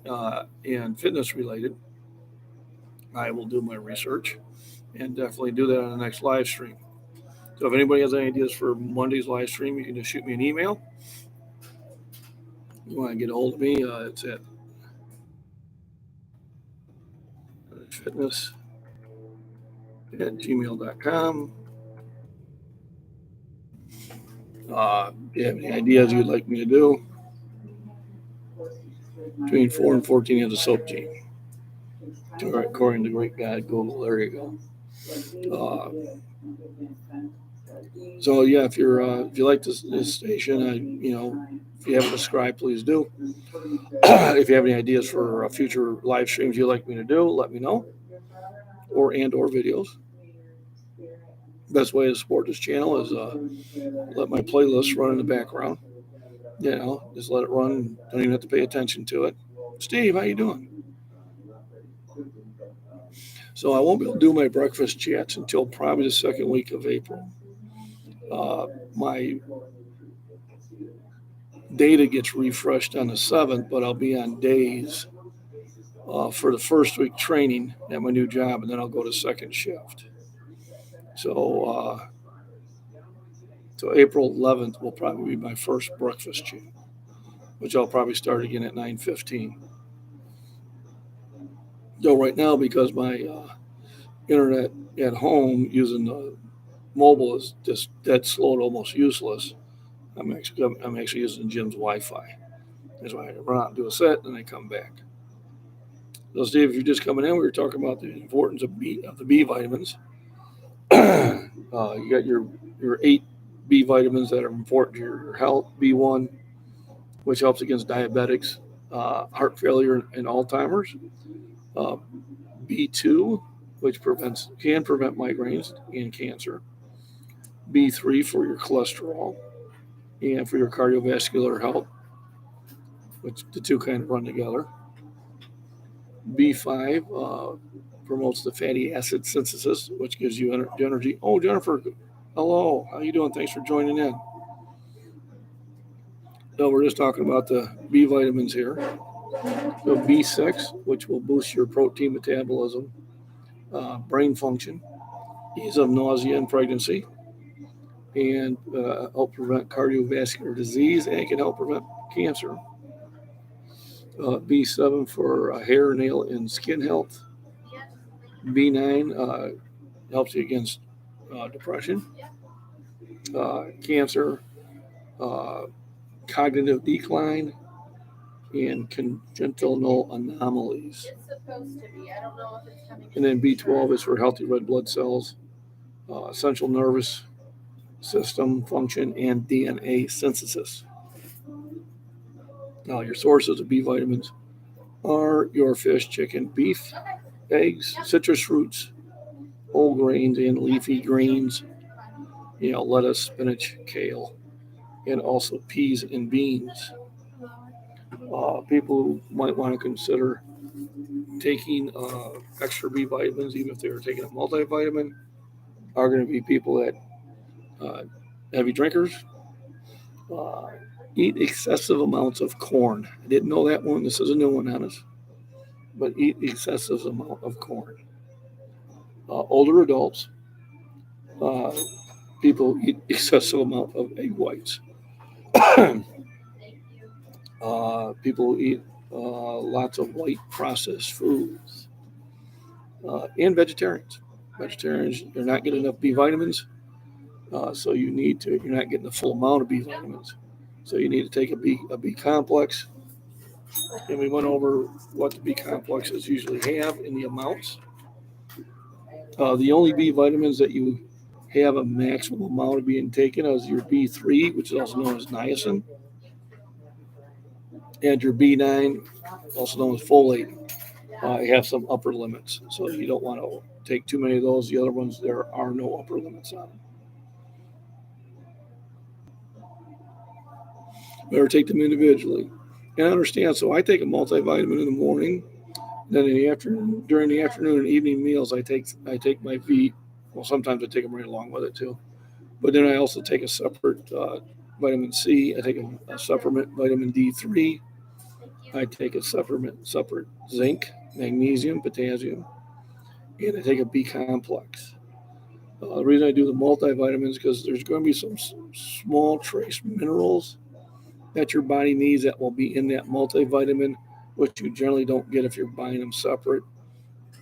and fitness related, I will do my research and definitely do that on the next live stream. So if anybody has any ideas for Monday's live stream, you can just shoot me an email. If you want to get a hold of me, it's at fitness@gmail.com. If you have any ideas you'd like me to do, between 4 and 14 has a soap gene. According to great God Google, there you go. So yeah, if you like this station, if you haven't subscribed, please do. If you have any ideas for future live streams you'd like me to do, let me know, or videos. Best way to support this channel is let my playlist run in the background. Just let it run. Don't even have to pay attention to it. Steve, how you doing? So I won't be able to do my breakfast chats until probably the second week of April. My data gets refreshed on the 7th, but I'll be on days for the first week training at my new job, and then I'll go to second shift. So April 11th will probably be my first breakfast chat, which I'll probably start again at 9:15. So right now, because my internet at home using the mobile is just dead slow and almost useless, I'm actually using Jim's Wi-Fi. That's why I run out and do a set, and I come back. So Steve, if you're just coming in, we were talking about the importance of the B vitamins. You got your 8 B vitamins that are important to your health. B1, which helps against diabetics, heart failure, and Alzheimer's. B2, which can prevent migraines and cancer. B3 for your cholesterol and for your cardiovascular health, which the two kind of run together. B5 promotes the fatty acid synthesis, which gives you energy. Oh, Jennifer, hello. How you doing? Thanks for joining in. So we're just talking about the B vitamins here. So B6, which will boost your protein metabolism, brain function, ease of nausea in pregnancy, and help prevent cardiovascular disease, and can help prevent cancer. B7 for hair, nail, and skin health. B9 helps you against depression, cancer, cognitive decline, and congenital anomalies. It's supposed to be. I don't know if it's coming. And then B12 is for healthy red blood cells, central nervous system function, and DNA synthesis. Now, your sources of B vitamins are your fish, chicken, beef, eggs, citrus fruits, whole grains, and leafy greens. Lettuce, spinach, kale, and also peas and beans. People who might want to consider taking extra B vitamins, even if they were taking a multivitamin, are going to be people that heavy drinkers, eat excessive amounts of corn. I didn't know that one. This is a new one on us. But eat excessive amount of corn. Older adults, people eat excessive amount of egg whites. People eat lots of white processed foods. And vegetarians. Vegetarians, you're not getting enough B vitamins, so you're not getting the full amount of B vitamins. So you need to take a B complex. And we went over what the B complexes usually have in the amounts. The only B vitamins that you have a maximum amount of being taken is your B3, which is also known as niacin, and your B9, also known as folate. Have some upper limits, so you don't want to take too many of those. The other ones, there are no upper limits on them. Better take them individually. And understand, so I take a multivitamin in the morning, Then in the afternoon, during the afternoon and evening meals, I take my V. Well, sometimes I take them right along with it too. But then I also take a separate vitamin C. I take a supplement vitamin D3. I take a separate zinc, magnesium, potassium, and I take a B complex. The reason I do the multivitamins is because there's going to be some small trace minerals that your body needs that will be in that multivitamin, which you generally don't get if you're buying them separate.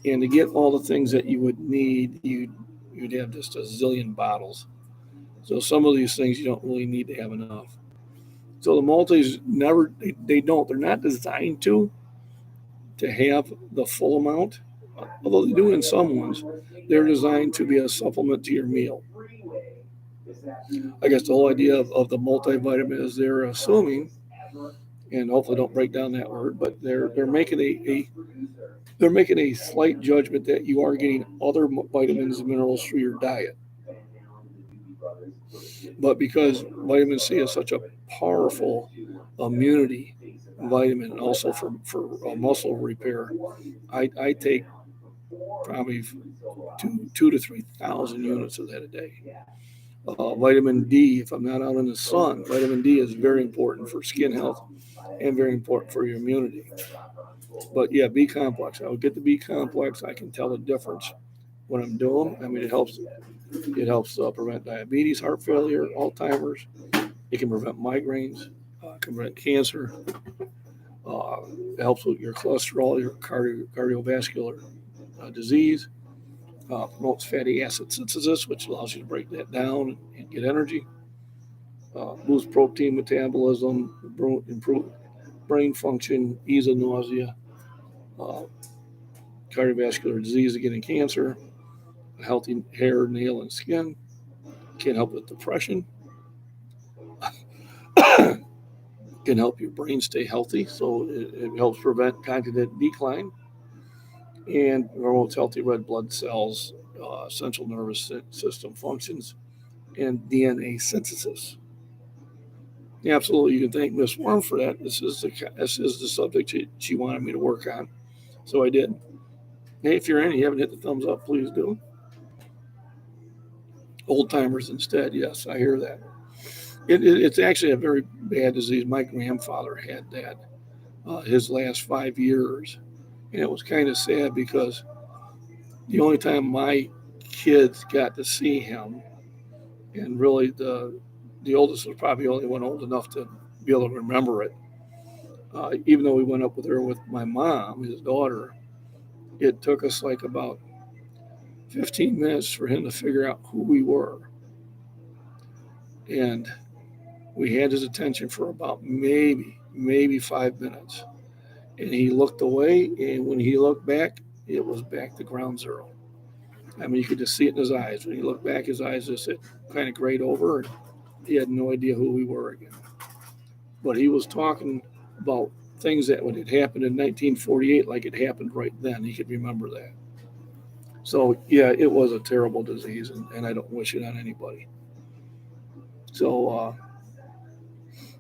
And to get all the things that you would need, you'd have just a zillion bottles. So some of these things you don't really need to have enough. So the multis they're not designed to have the full amount, although they do in some ones. They're designed to be a supplement to your meal. I guess the whole idea of the multivitamin is they're assuming, and hopefully don't break down that word, but they're making they're making a slight judgment that you are getting other vitamins and minerals through your diet. But because vitamin C is such a powerful immunity vitamin, and also for muscle repair, I take probably 2,000 to 3,000 units of that a day. Vitamin D, if I'm not out in the sun, vitamin D is very important for skin health and very important for your immunity. But yeah, B complex. I would get the B complex. I can tell the difference when I'm doing. I mean, it helps prevent diabetes, heart failure, Alzheimer's. It can prevent migraines. It can prevent cancer. It helps with your cholesterol, your cardiovascular disease. Promotes fatty acid synthesis, which allows you to break that down and get energy. Boosts protein metabolism, improve brain function, ease of nausea, cardiovascular disease, again, and cancer, healthy hair, nail, and skin. Can help with depression. Can help your brain stay healthy, so it helps prevent cognitive decline and promotes healthy red blood cells, central nervous system functions, and DNA synthesis. Yeah, absolutely, you can thank Miss Worm for that. This is the subject she wanted me to work on, so I did. Hey, if you're in, you haven't hit the thumbs up, please do. Old timers instead, yes, I hear that. It's actually a very bad disease. My grandfather had that his last 5 years, and it was kind of sad because the only time my kids got to see him, and really the oldest was probably the only one old enough to be able to remember it. Even though we went up with her with my mom, his daughter, it took us like about 15 minutes for him to figure out who we were. And we had his attention for about maybe 5 minutes. And he looked away, and when he looked back, it was back to ground zero. I mean, you could just see it in his eyes. When he looked back, his eyes just kind of grayed over, and he had no idea who we were again. But he was talking about things that would have happened in 1948 like it happened right then. He could remember that. So, yeah, it was a terrible disease, and I don't wish it on anybody. So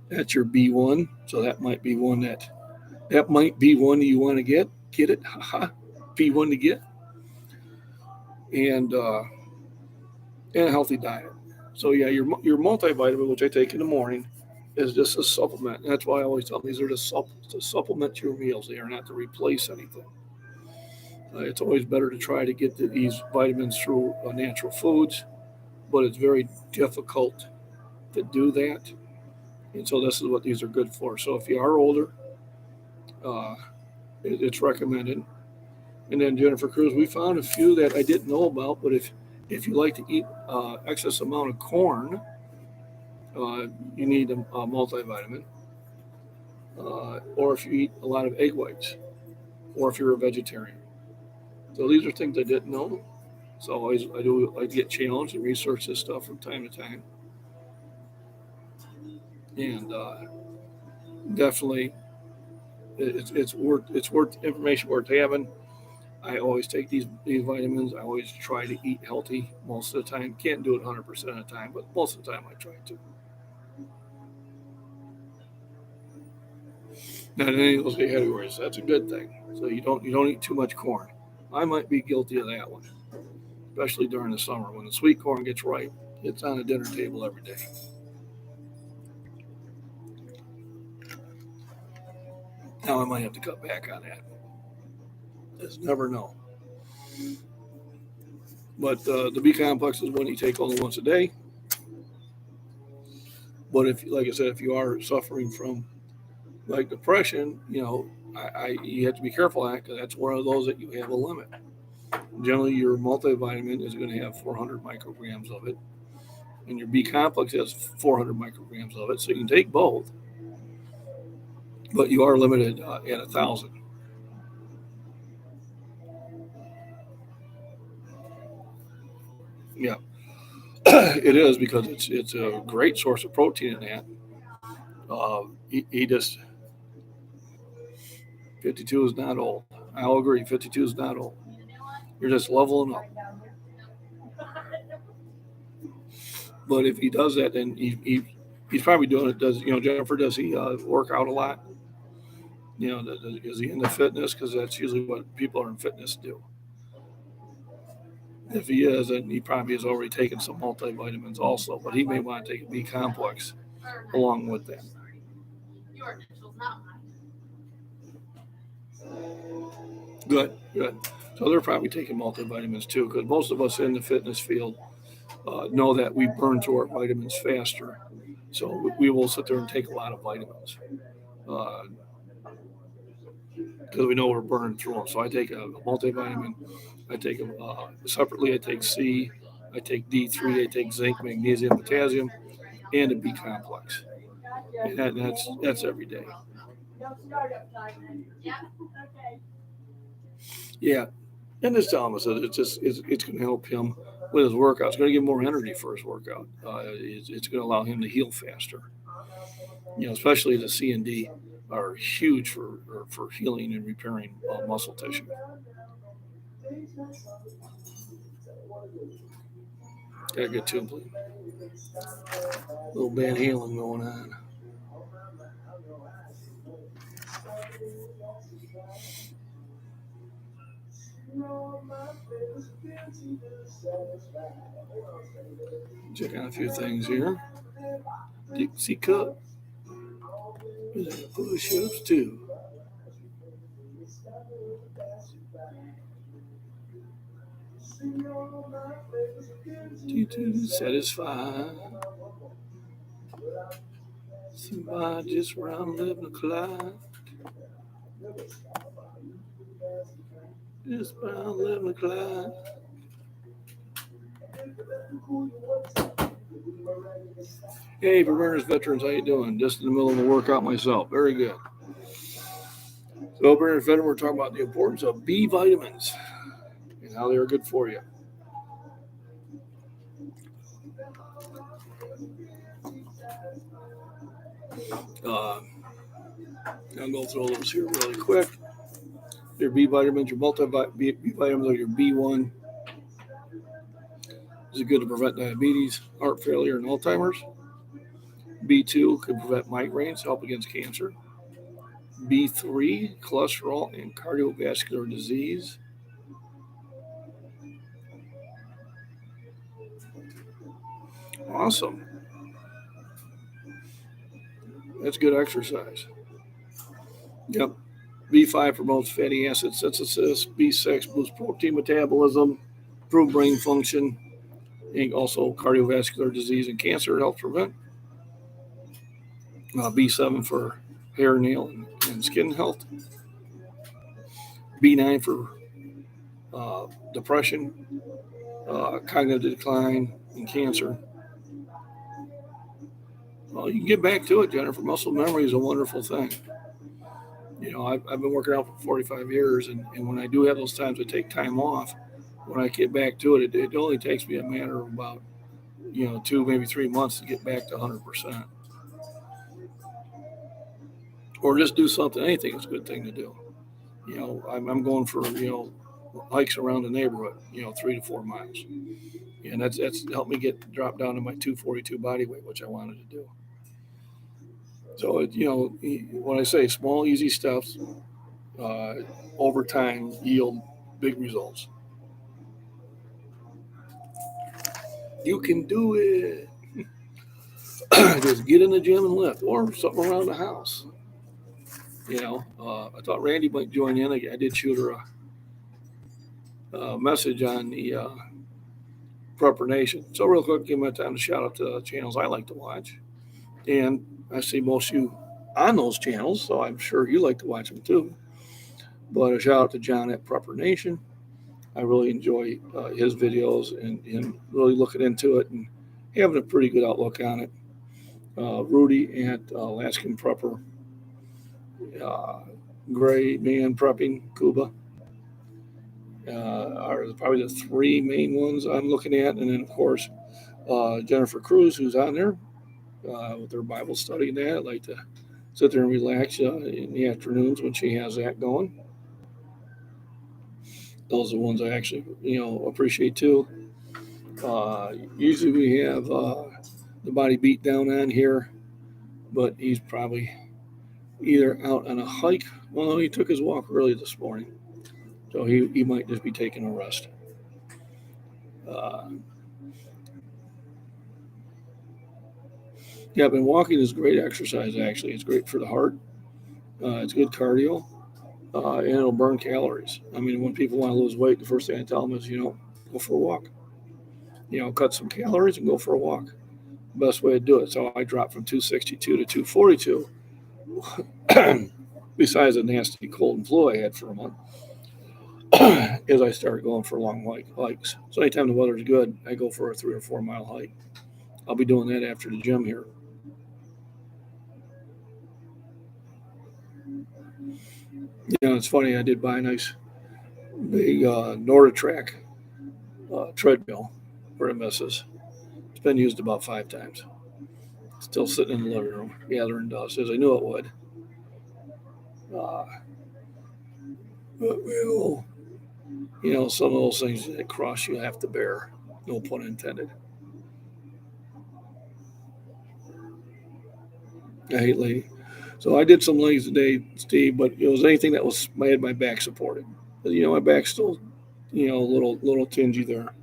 that's your B1. So that might be one that might be one you want to get. Get it? Haha. B1 to get. And a healthy diet. So, yeah, your multivitamin, which I take in the morning, is just a supplement. And that's why I always tell them these are to supplement your meals. They are not to replace anything. It's always better to try to get these vitamins through natural foods, but it's very difficult to do that. And so this is what these are good for. So if you are older, it's recommended. And then Jennifer Cruz, we found a few that I didn't know about, but if you like to eat excess amount of corn, you need a multivitamin. Or if you eat a lot of egg whites, or if you're a vegetarian. So these are things I didn't know. So I get challenged and research this stuff from time to time. And definitely, it's worth information worth having. I always take these vitamins. I always try to eat healthy most of the time. Can't do it 100% of the time, but most of the time I try to. not in any of those categories. That's a good thing. So you don't eat too much corn. I might be guilty of that one, especially during the summer when the sweet corn gets ripe. It's on the dinner table every day. Now I might have to cut back on that. Just never know. But the B complex is one you take only once a day. But if, like I said, if you are suffering from like depression, you have to be careful of that because that's one of those that you have a limit. Generally, your multivitamin is going to have 400 micrograms of it, and your B complex has 400 micrograms of it. So you can take both, but you are limited at 1,000. Yeah, it is because it's a great source of protein in that. He just 52 is not old. I'll agree. 52 is not old. You're just leveling up. But if he does that, then he's probably doing it. Jennifer, does he work out a lot? Is he into fitness? Because that's usually what people are in fitness do. If he is, then he probably has already taken some multivitamins also, but he may want to take a B complex along with that. Good. So they're probably taking multivitamins too, because most of us in the fitness field know that we burn through our vitamins faster. So we will sit there and take a lot of vitamins because we know we're burning through them. So I take a multivitamin. I take them separately. I take C. I take D3. I take zinc, magnesium, potassium, and a B complex. And that's every day. Yeah. And this Thomas said it's going to help him with his workout. It's going to give him more energy for his workout. It's going to allow him to heal faster. Especially the C and D are huge for healing and repairing muscle tissue. Got a good tune playing. A little Van Halen going on. Check out a few things here. Dixie cup. Push-ups too. To satisfy somebody just around 11 o'clock. Just around 11 o'clock. Hey, Burners veterans, how you doing? Just in the middle of a workout myself. Very good. So, Burners veteran, we're talking about the importance of B vitamins and how they are good for you. I'll go through those here really quick. Your B vitamins, your B vitamins are your B1. This is good to prevent diabetes, heart failure, and Alzheimer's. B2 can prevent migraines, help against cancer. B3, cholesterol and cardiovascular disease. Awesome. That's good exercise. Yep. B5 promotes fatty acid synthesis. B6 boosts protein metabolism, improve brain function, and also cardiovascular disease and cancer it helps prevent. B7 for hair, nail, and skin health. B9 for depression, cognitive decline, and cancer. Well, you can get back to it, Jennifer. Muscle memory is a wonderful thing. I've been working out for 45 years, and when I do have those times I take time off, when I get back to it, it only takes me a matter of about, 2, maybe 3 months to get back to 100%. Or just do something. Anything is a good thing to do. I'm going for, hikes around the neighborhood, 3 to 4 miles. And that's helped me drop down to my 242 body weight, which I wanted to do. So, when I say small, easy steps, over time yield big results. You can do it. Just get in the gym and lift, or something around the house. I thought Randy might join in. I did shoot her a message on the Prepper Nation. So real quick, give my time to shout out to the channels I like to watch. And I see most of you on those channels, so I'm sure you like to watch them too. But a shout out to John at Prepper Nation. I really enjoy his videos and really looking into it and having a pretty good outlook on it. Rudy at Alaskan Prepper, Gray Man Prepping, Cuba, are probably the three main ones I'm looking at. And then, of course, Jennifer Cruz, who's on there with her Bible study and that. I like to sit there and relax in the afternoons when she has that going. Those are the ones I actually, appreciate too. Usually we have the body beat down on here, but he's probably either out on a hike. Well, no, he took his walk early this morning, so he might just be taking a rest. Yeah, I've been walking is great exercise, actually. It's great for the heart. It's good cardio, and it'll burn calories. I mean, when people want to lose weight, the first thing I tell them is, go for a walk. Cut some calories and go for a walk. Best way to do it. So I dropped from 262 to 242, besides the nasty cold and flu I had for a month, as I started going for long hikes. So anytime the weather's good, I go for a 3 or 4 mile hike. I'll be doing that after the gym here. It's funny. I did buy a nice big NordiTrack treadmill for the missus. It's been used about 5 times. Still sitting in the living room, gathering dust, as I knew it would. But we'll, some of those things that cross you have to bear. No pun intended. I hate leaning. So I did some legs today, Steve, but it was anything that had my back supported. My back's still, a little tingy there.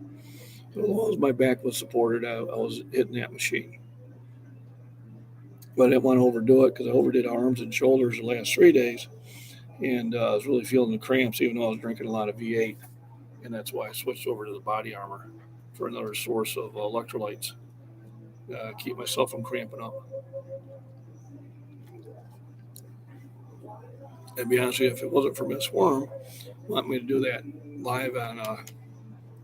So as long as my back was supported, I was hitting that machine. But I didn't want to overdo it because I overdid arms and shoulders the last 3 days. And I was really feeling the cramps, even though I was drinking a lot of V8. And that's why I switched over to the body armor for another source of electrolytes. Keep myself from cramping up. And to be honest with you, if it wasn't for Miss Worm wanting me to do that live on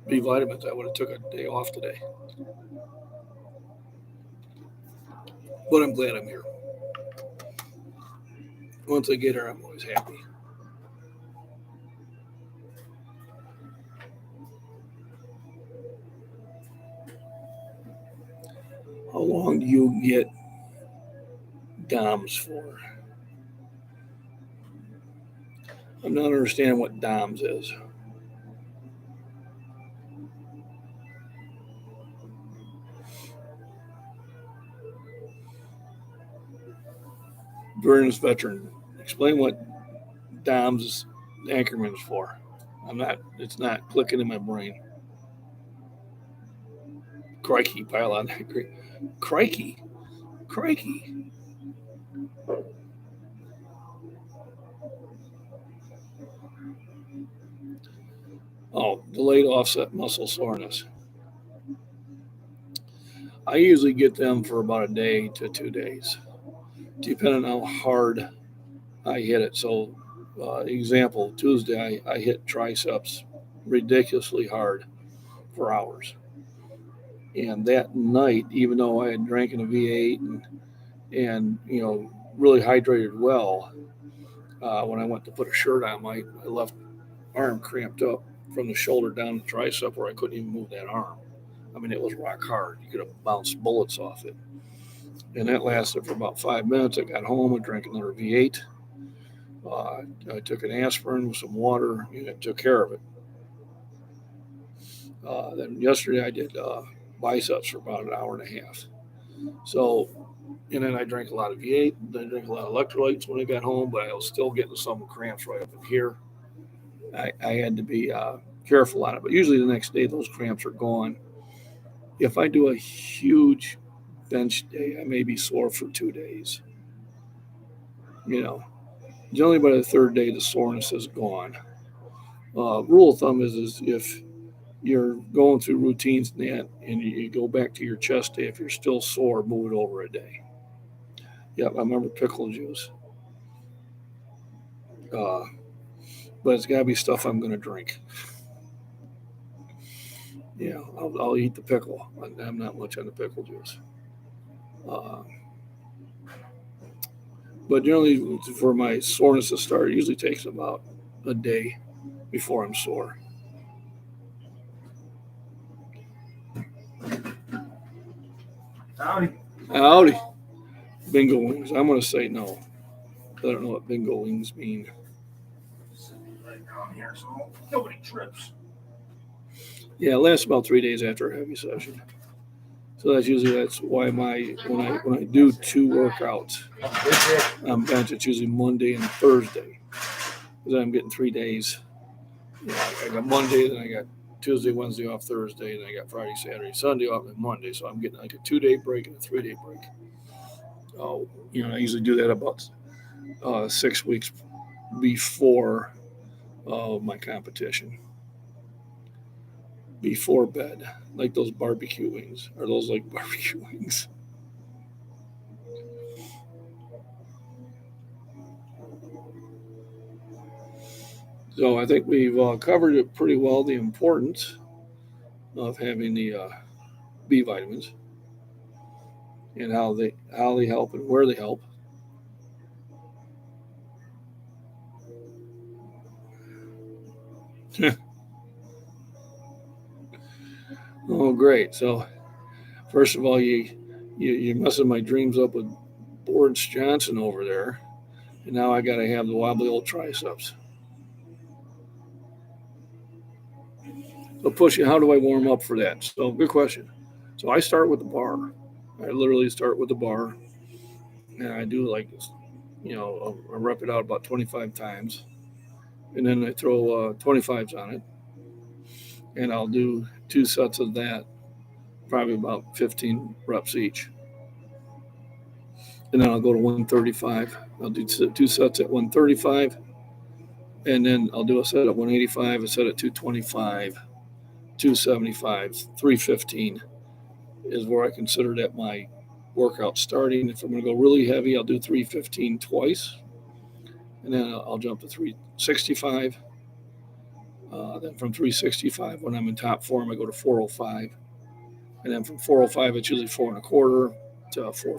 B vitamins, I would have took a day off today. But I'm glad I'm here. Once I get her, I'm always happy. How long do you get DOMS for? I'm not understanding what DOMS is. Veterans veteran, explain what DOMS acronym is for. It's not clicking in my brain. Crikey, pile on that. Crikey. Oh, delayed offset muscle soreness. I usually get them for about a day to 2 days, depending on how hard I hit it. So, example, Tuesday, I hit triceps ridiculously hard for hours. And that night, even though I had drank a V8 and really hydrated well, when I went to put a shirt on, my left arm cramped up from the shoulder down the tricep where I couldn't even move that arm. I mean, it was rock hard. You could have bounced bullets off it. And that lasted for about 5 minutes. I got home, I drank another V8. I took an aspirin with some water, and it took care of it. Then yesterday I did biceps for about an hour and a half. So And then I drank a lot of V8. Then I drank a lot of electrolytes when I got home, but I was still getting some cramps right up in here. I had to be careful on it. But usually the next day, those cramps are gone. If I do a huge bench day, I may be sore for 2 days. Generally by the third day, the soreness is gone. Rule of thumb is if you're going through routines and you go back to your chest day, if you're still sore, move it over a day. Yep, I remember pickle juice. But it's got to be stuff I'm going to drink. Yeah, I'll eat the pickle. I'm not much on the pickle juice. But generally, for my soreness to start, it usually takes about a day before I'm sore. Howdy. Bingo wings. I'm going to say no. I don't know what bingo wings mean. Right down here, so nobody trips. Yeah, it lasts about 3 days after a heavy session. So that's why when I do 2 workouts on bench, it's usually Monday and Thursday. Because I'm getting 3 days. I got Monday, then I got Tuesday, Wednesday off, Thursday, and I got Friday, Saturday, Sunday off, and Monday. So I'm getting like a 2-day break and a 3-day break. I usually do that about 6 weeks before my competition. Before bed, like those barbecue wings. Are those like barbecue wings? So I think we've covered it pretty well, the importance of having the B vitamins and how they help and where they help. Oh, great. So first of all, you're messing my dreams up with Boris Johnson over there. And now I got to have the wobbly old triceps. So pushing, how do I warm up for that? So good question. So I start with the bar. I literally start with the bar. And I do I rep it out about 25 times. And then I throw 25s on it. And I'll do 2 sets of that, probably about 15 reps each. And then I'll go to 135. I'll do 2 sets at 135. And then I'll do a set at 185, a set at 225, 275, 315 is where I consider that my workout starting. If I'm going to go really heavy, I'll do 315 twice. And then I'll jump to 365. Then from 365, when I'm in top form, I go to 405. And then from 405, it's usually 4 1/4 to 4